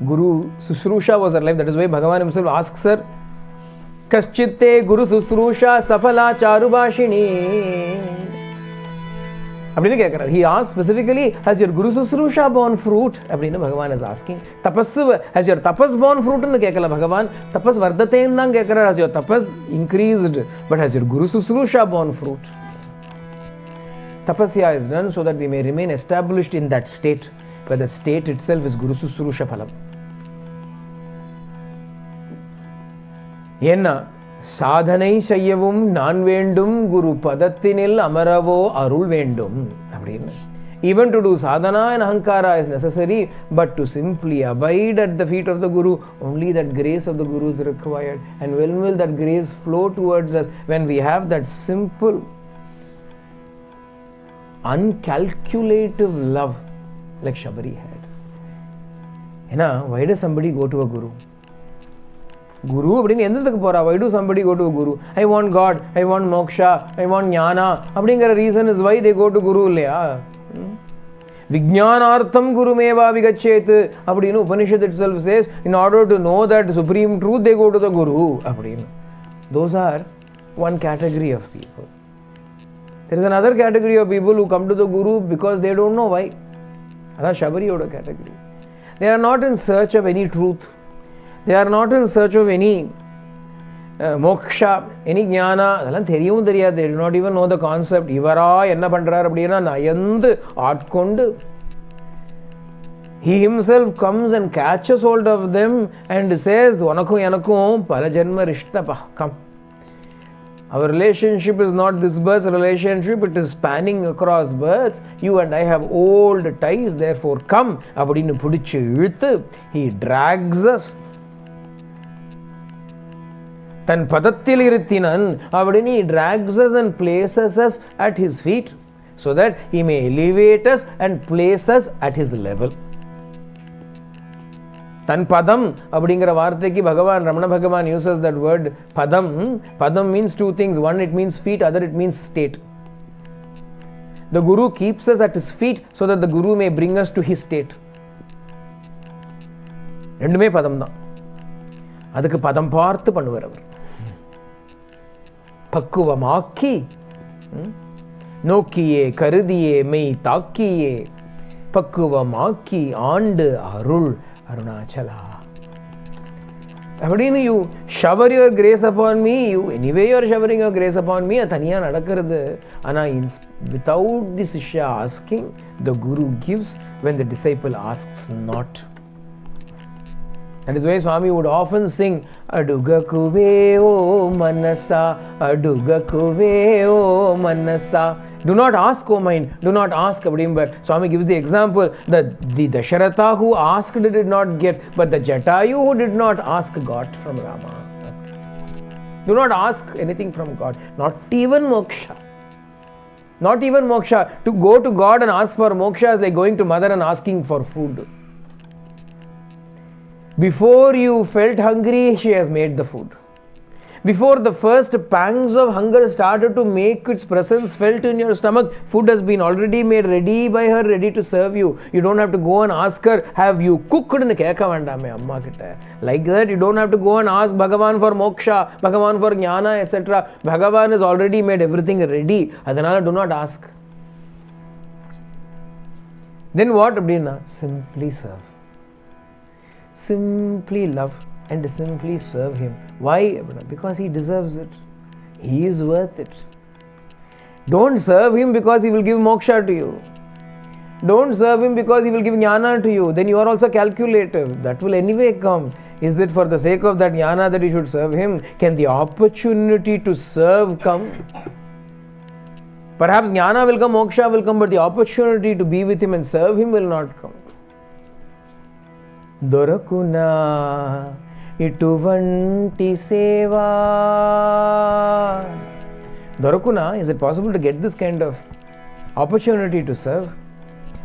Guru Susrusha was her life. That is why Bhagavan himself asks her, Kaschitte Guru Susrusha Safala Charubhashini. He asked specifically, has your Guru Susrusha borne fruit? Bhagavan is asking. Tapas, has your tapas borne fruit? Bhagavan, tapas vardate, has your tapas increased, but has your Guru Susrusha borne fruit? Tapasya is done so that we may remain established in that state, where the state itself is Guru Susrusha Phalam. Yenna Sadhanai Sayyavum Nan Vendum Guru Padathinil Amaravo Arul Vendum. Even to do sadhana and ahankara is necessary, but to simply abide at the feet of the Guru, only that grace of the Guru is required. And when will that grace flow towards us? When we have that simple, uncalculative love like Shabari had. Why does somebody go to a Guru? Guru அப்படின்னு எந்ததுக்கு போறா? Why do somebody go to a guru? I want God, I want moksha, I want jnana அப்படிங்கிற reason is why they go to guru இல்லையா? விஜ்ஞானார்த்தம் குருமேவா விகச்சேத் அப்படின்னு Upanishad itself says, in order to know that supreme truth they go to the guru அப்படின்னு. Those are one category of people. There is another category of people who come to the guru because they don't know why. அதான் சபரியோட category. They are not in search of any truth. They are not in search of any moksha, any jnana. அதெல்லாம் தெரியவும் தெரியாது. They do not even know the concept. இவரா என்ன பண்றார் அப்படின்னா நயந்து ஆட்கொண்டு he himself comes and catches hold of them and says, உனக்கும் எனக்கும் பல ஜென்ம ரிஷ்தப்பா, come. Our relationship is not this birth's relationship, it is spanning across births. You and I have old ties, therefore come. அப்படின்னு பிடிச்சு இழுத்து he drags us. தன் பதத்தில் இருத்தினன் அப்படின்னு he drags us and places us at his feet so that he may elevate us and place us at his level. தன் பதம் அப்படிங்கிற வார்த்தைக்கு பகவான் ரமண பகவான் uses that word padam. Padam means two things. One, it means feet, other it means state. The guru keeps us at his feet so that the guru may bring us to his state. ரெண்டுமே பதம் தான். அதுக்கு பதம் பார்த்து பண்ணுவார் அவர். பக்குவமாக்கி நோக்கியே கருதியே மெய் தாக்கியே பக்குவமாக்கி ஆண்டு அருள் Arunachala. அப்படின்னு you shower your grace upon me, you anyway you are showering your grace upon me. அது தனியாக நடக்கிறது. ஆனால் without the Sishya asking, the Guru gives when the disciple asks not. That is why Swami would often sing Aduga kuve o manasa, Aduga kuve o manasa. Do not ask, O mind, do not ask. But Swami gives the example that the Dasharatha who asked did not get, but the Jatayu who did not ask got from Rama. Do not ask anything from God, not even moksha. Not even moksha. To go to God and ask for moksha is like going to mother and asking for food. Before you felt hungry, she has made the food. Before the first pangs of hunger started to make its presence felt in your stomach, food has been already made ready by her, ready to serve you. You don't have to go and ask her, have you cooked? Like that, you don't have to go and ask Bhagavan for moksha, Bhagavan for jnana, etc. Bhagavan has already made everything ready. Adanala, do not ask. Then what? Simply serve. Simply love and simply serve him. Why? Because he deserves it. He is worth it. Don't serve him because he will give moksha to you. Don't serve him because he will give jnana to you. Then you are also calculative. That will anyway come. Is it for the sake of that jnana that you should serve him? Can the opportunity to serve come? Perhaps jnana will come, moksha will come, but the opportunity to be with him and serve him will not come. Dorakuna Ituvanti seva. Dorakuna, is it possible to get this kind of opportunity to serve?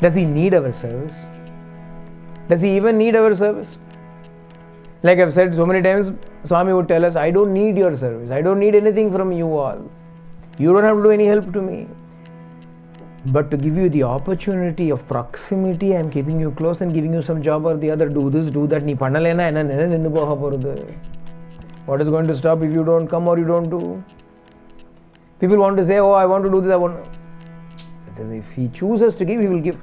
Does he need our service? Does he even need our service? Like I've said so many times, Swami would tell us, I don't need your service. I don't need anything from you all. You don't have to do any help to me. But to give you the opportunity of proximity, I am keeping you close and giving you some job or the other. Do this, do that. What is going to stop if you don't come or you don't do? People want to say, oh, I want to do this, I want to. That is, if he chooses to give, he will give.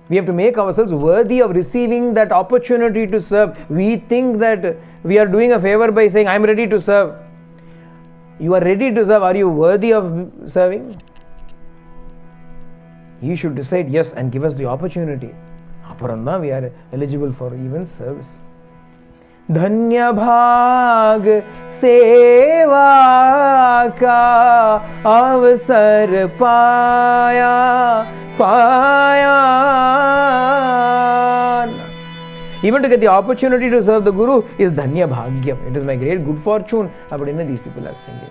We have to make ourselves worthy of receiving that opportunity to serve. We think that we are doing a favor by saying, I am ready to serve. You are ready to serve. Are you worthy of serving? He should decide yes and give us the opportunity. Aparanda, we are eligible for even service. Dhanya bhag seva ka avsar paya. Even to get the opportunity to serve the Guru is Dhanya Bhagyam. It is my great good fortune. Abadina, these people are singing.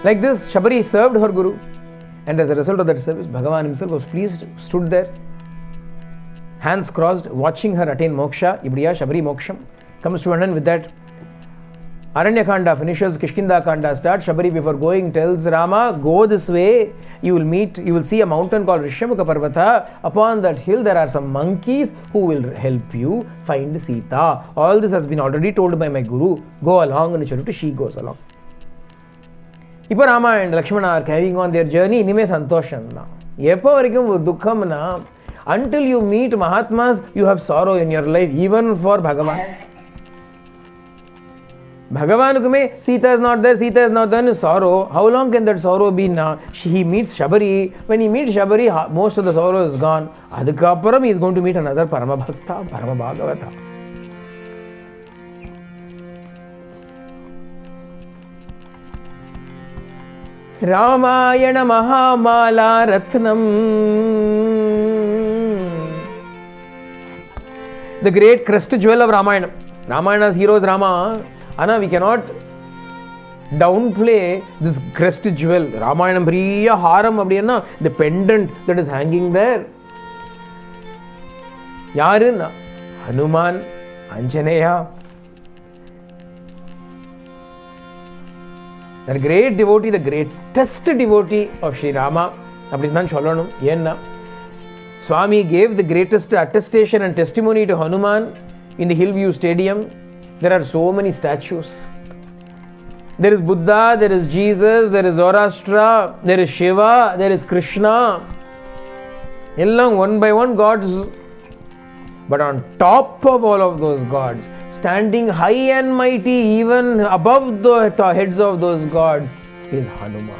Like this, Shabari served her Guru. And as a result of that service, Bhagavan himself was pleased, stood there, hands crossed, watching her attain moksha. Ibriya Shabari moksham. Comes to an end with that. Aranyakanda finishes, Kishkinda Kanda starts. Shabari, before going, tells Rama, go this way. You will see a mountain called Rishyamukha Parvata. Upon that hill, there are some monkeys who will help you find Sita. All this has been already told by my Guru. Go along, and she goes along. Ipa Rama and Lakshmana are carrying on their journey. Inime santosham na. Epo varaikum dukkham na. Until you meet Mahatmas, you have sorrow in your life, even for Bhagavan. Bhagavan Sita is not there, sorrow. How long can that sorrow be now? He meets Shabari. When he meets Shabari, most of the sorrow is gone. Adhikaparam, he is going to meet another Parama Bhakta, Parama Bhagavata. Ramayana Mahamala Ratnam. The great crest jewel of Ramayana. Ramayana's hero is Rama. Anna, we cannot downplay this crest jewel. Ramayana Priya Haram Abdiana, the pendant that is hanging there. Yarin, Hanuman, Anjaneya. That great devotee, the greatest devotee of Sri Rama. Abdinnan Sholonum, Yenna. Swami gave the greatest attestation and testimony to Hanuman in the Hillview Stadium. There are so many statues. There is Buddha, there is Jesus, there is Zoroastra, there is Shiva, there is Krishna. Along one by one gods. But on top of all of those gods, standing high and mighty, even above the heads of those gods, is Hanuman.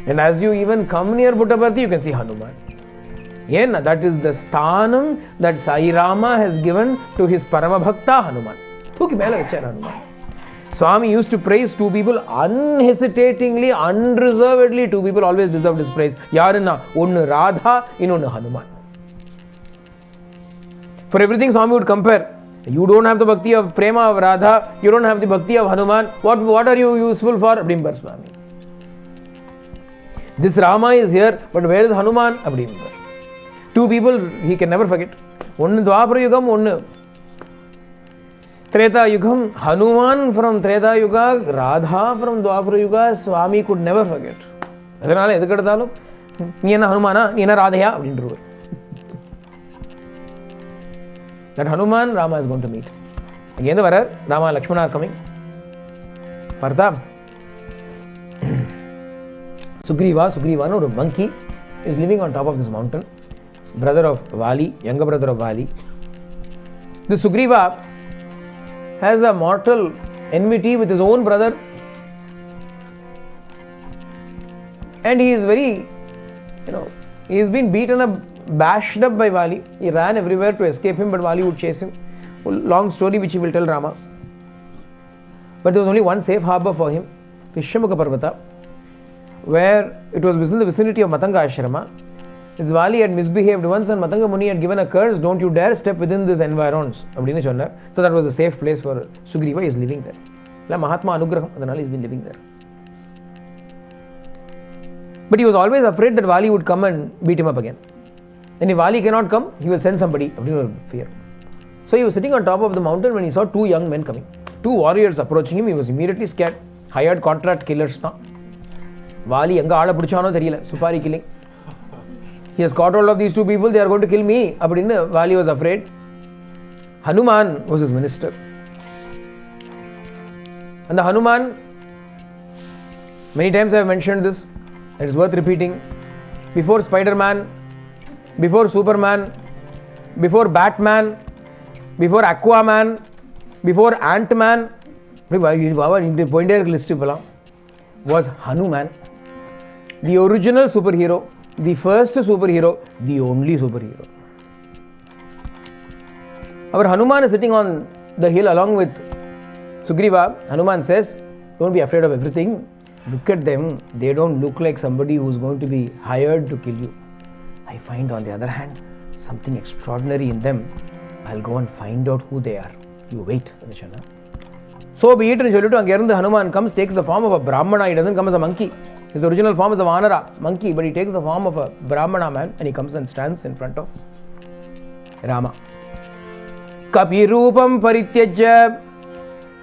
And as you even come near Puttaparthi, you can see Hanuman. Yeah, that is the sthanam that Sai Rama has given to his Parama Bhakta Hanuman. Hanuman. Swami used to praise two people unhesitatingly, unreservedly. Two people always deserved his praise. Yarina, one Radha, inone Hanuman. For everything Swami would compare. You don't have the bhakti of Prema of Radha, you don't have the bhakti of Hanuman. What are you useful for? Abdimbar Swami. This Rama is here, but where is Hanuman? Abdimbar. Two people he can never forget. One Dwapara Yugam, one Treta Yugam. Hanuman from Treta Yuga, Radha from Dwapara Yuga, Swami could never forget. Adanale edukadalo neena Hanumana, neena Radhaya abindru. That Hanuman Rama is going to meet. Again the Varar, Rama and Lakshmana are coming. Partha. Sugriva, no, a monkey is living on top of this mountain. Brother of Vali, younger brother of Vali. This Sugriva has a mortal enmity with his own brother. And he is very, he has been beaten up, bashed up by Vali. He ran everywhere to escape him, but Vali would chase him. Long story which he will tell Rama. But there was only one safe harbor for him, Rishyamukha Parvata, where it was within the vicinity of Matanga Ashrama. His Vali had misbehaved once and Matanga Muni had given a curse, don't you dare step within this environs. So that was a safe place for Sugriva. He is living there. Mahatma Anugraham, he has been living there. But he was always afraid that Vali would come and beat him up again. And if Vali cannot come, he will send somebody. Fear. So he was sitting on top of the mountain when he saw two young men coming. Two warriors approaching him. He was immediately scared. Hired contract killers. Vali anga aala pudichano theriyala. Supari killing. He has caught hold of these two people. They are going to kill me. Vali was afraid. Hanuman was his minister. And the Hanuman, many times I have mentioned this. It is worth repeating. Before Spider-Man, before Superman, before Batman, before Aquaman, before Ant-Man, was Hanuman. The original superhero, the first superhero, the only superhero. Our Hanuman is sitting on the hill along with Sugriva. Hanuman says, don't be afraid of everything. Look at them. They don't look like somebody who's going to be hired to kill you. I find, on the other hand, something extraordinary in them. I'll go and find out who they are. You wait, Nishana. So be it. And Hanuman comes, takes the form of a Brahmana. He doesn't come as a monkey. His original form is a Vanara, monkey, but he takes the form of a Brahmana man and he comes and stands in front of Rama. Kapi Rupam Parityajya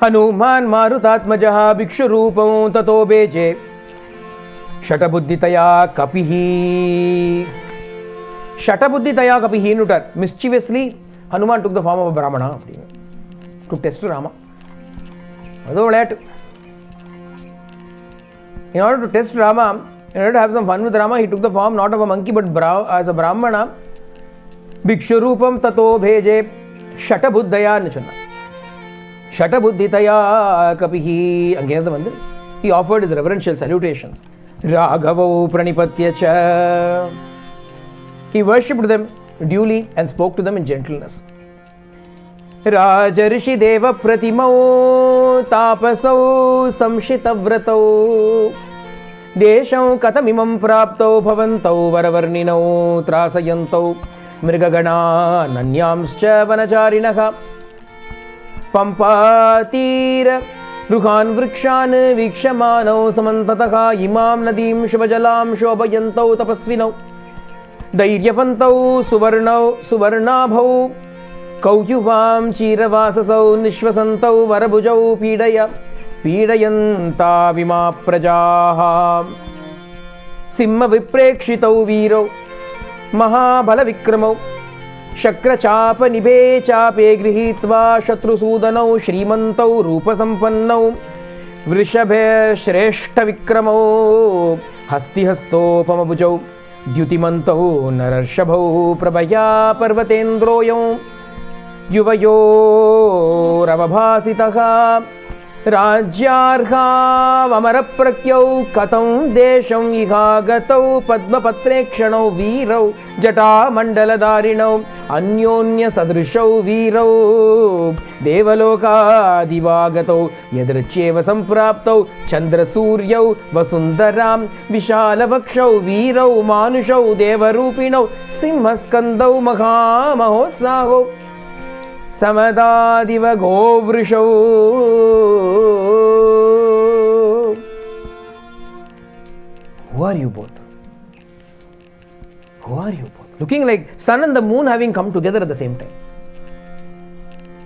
Hanuman Marutatmajaha Bhikshu Rupam Tato Beje Shatabuddhitaya Kapihi. Shatabuddhitaya Kapihi Nutar. Mischievously, Hanuman took the form of a Brahmana to test Rama. In order to test Rama, in order to have some fun with Rama, he took the form not of a monkey but as a Brahmana. Bhikshurupam tato bheje Shatabuddhaya Nachana. Shatabuddhitaya Kapihi. Again, he offered his reverential salutations. Raghavo Pranipatyacha. He worshipped them duly and spoke to them in gentleness. Rajarishi Deva Pratimau Tapasau Samshitavratau Deshau Katamimam Praptau Bhavantau Varavarninau Trasayantau Mrigagana Nanyamscha Vanacharinaha Pampatira Ruhan Vrikshan Vikshamanau Samantataha Imam Nadim Shubhajalam Shobhayantau Tapasvinau Dairyapantau Suvarnabhau Kaujubam Chiravasasau Nishvasantau Varabujau Pidayanta Vima Prajaha Simma Viprekshitau Viro Mahabala Vikramau Shakra Chapa Nibe Chape Grihitva Shatrusudanau Shrimantau Rupasampannau Vrishabhe Shreshta Vikramau Hasti Hasto Pamabujau Dyutimantau Nararshabhau Prabhaya Parvatendroyau Yuvayo Ravabhasitaha Rajyarha Vamaraprakyau Katam Desham Ihagatau Padmapatrekshanau Virau Jata Mandaladarinau Anyonya Sadrishau Virau Devaloka Divagatau Yadricheva Sampraptau Chandra Suryau Vasundaram Vishalavakshau Virau Manushau Devarupinau Simhaskandau Maha Mahotsaho Samadadiva Govrisho. Who are you both? Who are you both? Looking like sun and the moon having come together at the same time.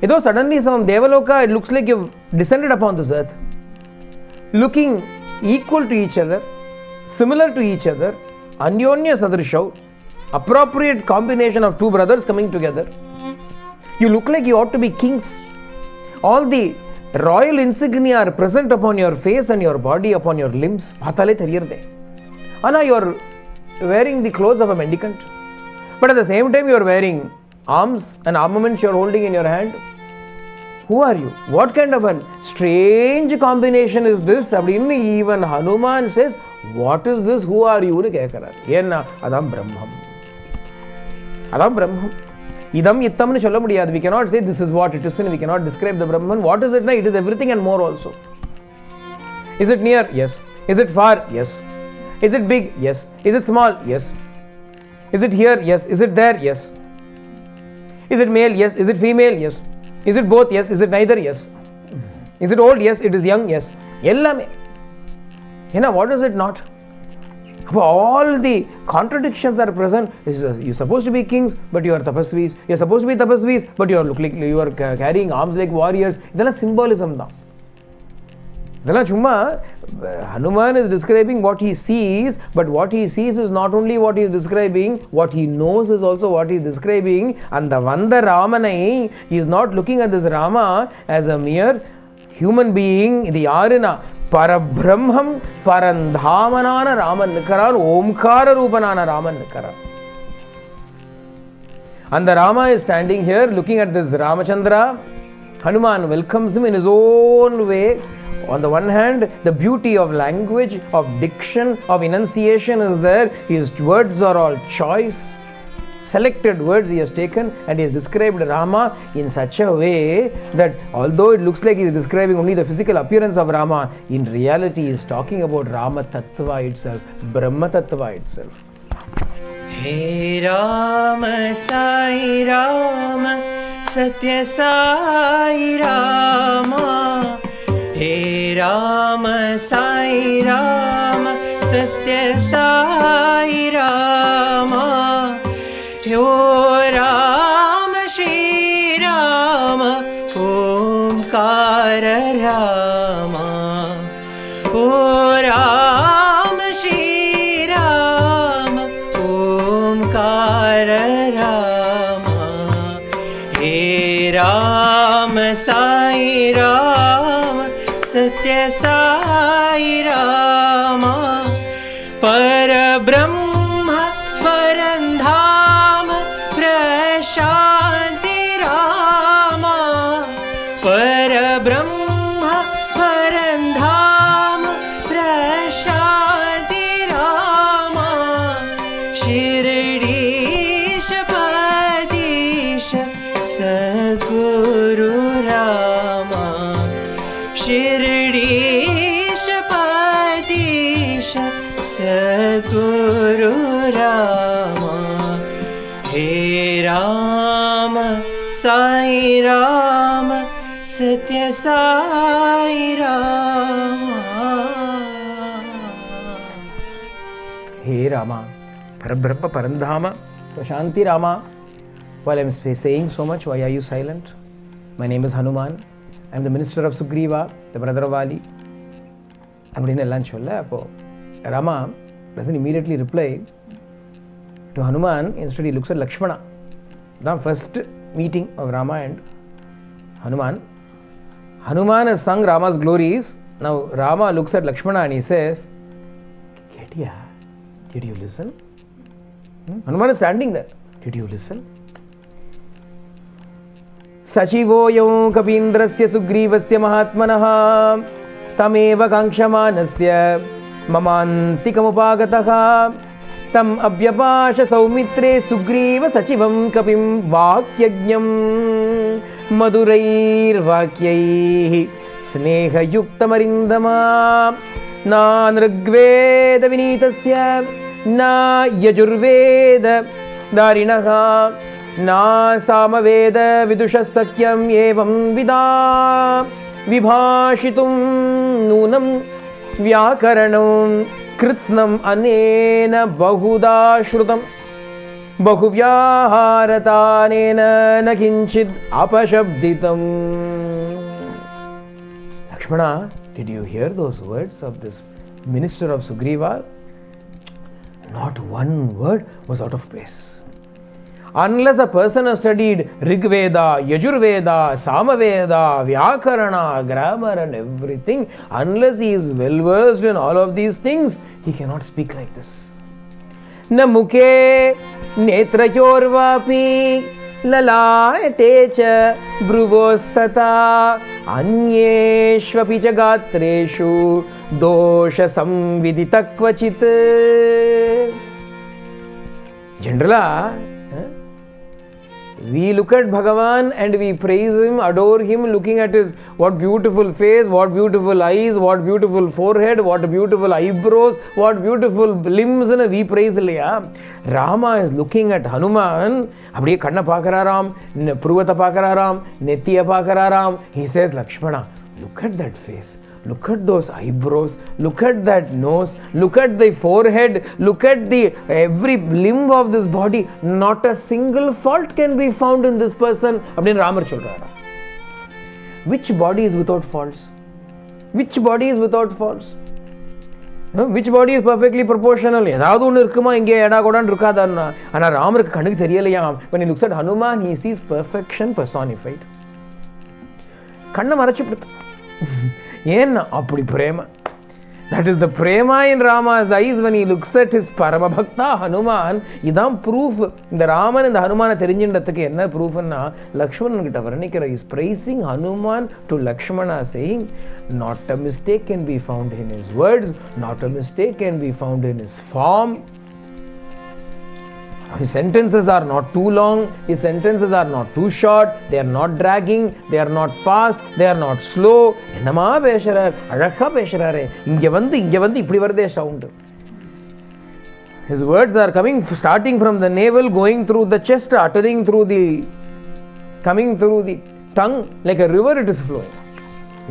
Though suddenly from Devaloka it looks like you've descended upon this earth. Looking equal to each other, similar to each other, Anyonya Sadrishav, appropriate combination of two brothers coming together. You look like you ought to be kings. All the royal insignia are present upon your face and your body, upon your limbs. Anna, you are wearing the clothes of a mendicant. But at the same time, you are wearing arms and armaments you are holding in your hand. Who are you? What kind of a strange combination is this? Even Hanuman says, what is this? Who are you? Adam Brahmam. Adam Brahmam. Idam Yittam ni solla mudiyadhu. We cannot say this is what it is, and we cannot describe the Brahman. What is it? It is everything and more also. Is it near? Yes. Is it far? Yes. Is it big? Yes. Is it small? Yes. Is it here? Yes. Is it there? Yes. Is it male? Yes. Is it female? Yes. Is it both? Yes. Is it neither? Yes. Is it old? Yes. It is young? Yes. Ellame. What is it not? All the contradictions are present. You're supposed to be kings, but you are tapasvis. You're supposed to be tapasvis, but you are looking like you are carrying arms like warriors. This is symbolism. Hanuman is describing what he sees, but what he sees is not only what he is describing, what he knows is also what he is describing. And the Vanda Ramanai, he is not looking at this Rama as a mere human being. The Arina Parabrahmam Parandhamanana Raman Nikaran Omkara Rupanana Raman Nikaran. And the Rama is standing here looking at this Ramachandra. Hanuman welcomes him in his own way. On the one hand, the beauty of language, of diction, of enunciation is there. His words are all choice. Selected words he has taken, and he has described Rama in such a way that although it looks like he is describing only the physical appearance of Rama, in reality he is talking about Rama Tattva itself, Brahma Tattva itself. Hey Rama Sai Rama Satya Sai Rama Hey Rama Sai Rama Satya Sai Rama. Yo Rama Shri Rama Omkara Rama. O Rama Shri Rama Omkara Rama. He Rama Sai Rama Satya Sai Rama. Parabrahma Parandhama Prashanti Rama. Parabrahma Parandhama Prashanti Rama. Shirdisha Padisha Sadguru Rama. Shirdisha Padisha Sadguru Rama. He Rama Sai Rama Satya Sai Rama. Hey Rama, Parabrahma Parandhama, Shanti Rama. While I'm saying so much, why are you silent? My name is Hanuman. I'm the minister of Sugriva, the brother of Ali. அப்படின்னு எல்லாம் சொல்ல, அப்போ Rama doesn't immediately reply to Hanuman. Instead, he looks at Lakshmana. The first meeting of Rama and Hanuman. Hanuman has sung Rama's glories. Now Rama looks at Lakshmana and he says, Ketya, did you listen? Hanuman is standing there. Did you listen? Sachivoyam kapindrasya sugrivasya mahatmanaha tameva kangshamanasya mamantikamupagataha tam abhyapasha saumitre sugriva sachivam kapim vakyajnam madurair vakyaihi sneha yuktamarindama na nrigveda vinitasya na yajurveda darinaha na samaveda vidusha sakyam evam vida vibhashitum nunam vyakaranam kritsnam anena bahuda shrutam bahuvyaharathanena nakinchid apashabditam. Lakshmana, did you hear those words of this minister of Sugriva? Not one word was out of place. Unless a person has studied Rig Veda, Yajur Veda, Samaveda, Vyakarana, grammar and everything, unless he is well versed in all of these things, he cannot speak like this. Na mukhe netrayorvapi lalate cha bruvostata anyeshvapi cha gatreshu dosha samvidita kvachit. Generally, we look at Bhagavan and we praise him, adore him, looking at his what beautiful face, what beautiful eyes, what beautiful forehead, what beautiful eyebrows, what beautiful limbs, and we praise Liya. Rama is looking at Hanuman, abdiye kanna paakararam, pruvata paakararam, netiya paakararam. He says, Lakshmana, look at that face. Look at those eyebrows, look at that nose, look at the forehead, look at the every limb of this body. Not a single fault can be found in this person. அப்படின்னு ராமர் சொல்றாரு. Which body is without faults? Which body is without faults? Which body is perfectly proportional? ஏதாவது ஒன்று இருக்குமா இங்கே எடா கூடான்னு இருக்காதான்னா. ஆனால் ராமருக்கு கண்ணுக்கு தெரியலையா. When he looks at Hanuman, he sees perfection personified. கண்ணை மறைச்சு விடுத்து. ஏன்னா அப்படி பிரேம. That is the prema in Rama's eyes when he looks at his Parama Bhakta Hanuman. இதான் proof. இந்த ராமன் இந்த ஹனுமான தெரிஞ்சின்றதுக்கு என்ன ப்ரூஃப்னா லக்ஷ்மணன் கிட்ட வர்ணிக்கிற. is praising Hanuman to Lakshmana, saying not a mistake can be found in his words, not a mistake can be found in his form. His sentences are not too long, his sentences are not too short, they are not dragging, they are not fast, they are not slow. என்னமா பேசுறார், அழகா பேசுறாரே. இங்க வந்து இப்படி வருதே sound. His words are coming, starting from the navel, going through the chest, uttering through the, coming through the tongue, like a river it is flowing.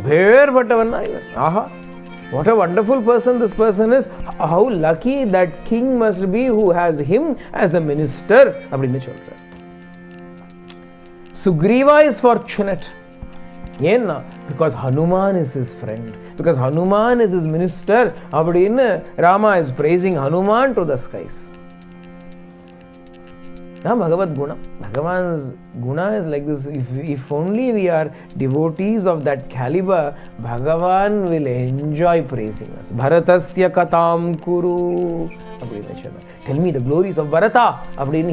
வேறுபட்டவன் இவன். ஆஹா, What a wonderful person this person is. How lucky that king must be who has him as a minister. அப்படின்னு சொல்றார். Sugriva is fortunate. ஏன்னா because Hanuman is his friend, because Hanuman is his minister. அப்படின்னு Rama is praising Hanuman to the skies. Bhagavad Guna. Bhagavan's Guna is like this. If only we are devotees of that caliber, Bhagavan will enjoy praising us. Bharatasya katam kuru. Tell me the glories of Bharata.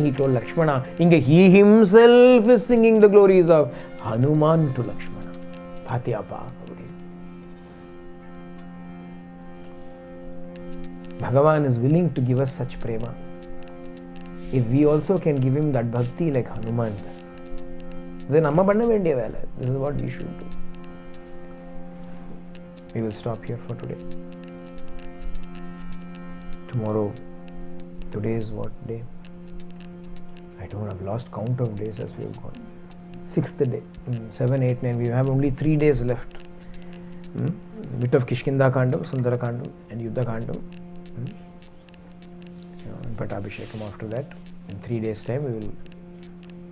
He told Lakshmana. He himself is singing the glories of Hanuman to Lakshmana. Bhatyapa. Bhagavan is willing to give us such prema. If we also can give him that bhakti like Hanuman does, then amma panna vendiya vela. This is what we should do. We will stop here for today. Tomorrow, today is what day? I don't have lost count of days as we have gone. 6th day, 7, 8, 9. We have only 3 days left. Bit of Kishkinda Kandam, Sundara Kandam, and Yuddha Kandam. And Pattabhishekam after that. In 3 days' time, we will,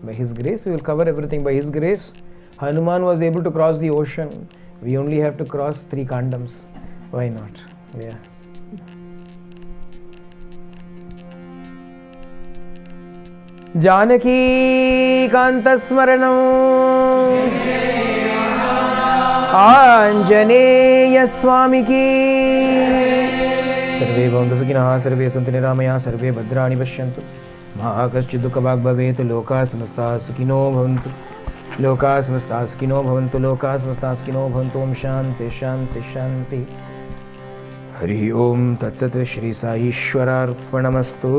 by His grace, we will cover everything. By His grace, Hanuman was able to cross the ocean. We only have to cross 3 kandams. Why not? Yeah. Janaki Kantasmaranam Anjaneya Swamiki Sarve Bhavantu Sukhinah Sarve Santu Niramaya Sarve Bhadrani Pashyantu Ma Kaschid Dukha Bhavet Loka Samasta Sukhino Bhavantu Loka Samasta Sukhino Bhavantu Loka Samasta Sukhino Bhavantu Om Shanti Shanti Shanti Hari Om Tat Sat Shri Sai Ishwararpanamastu.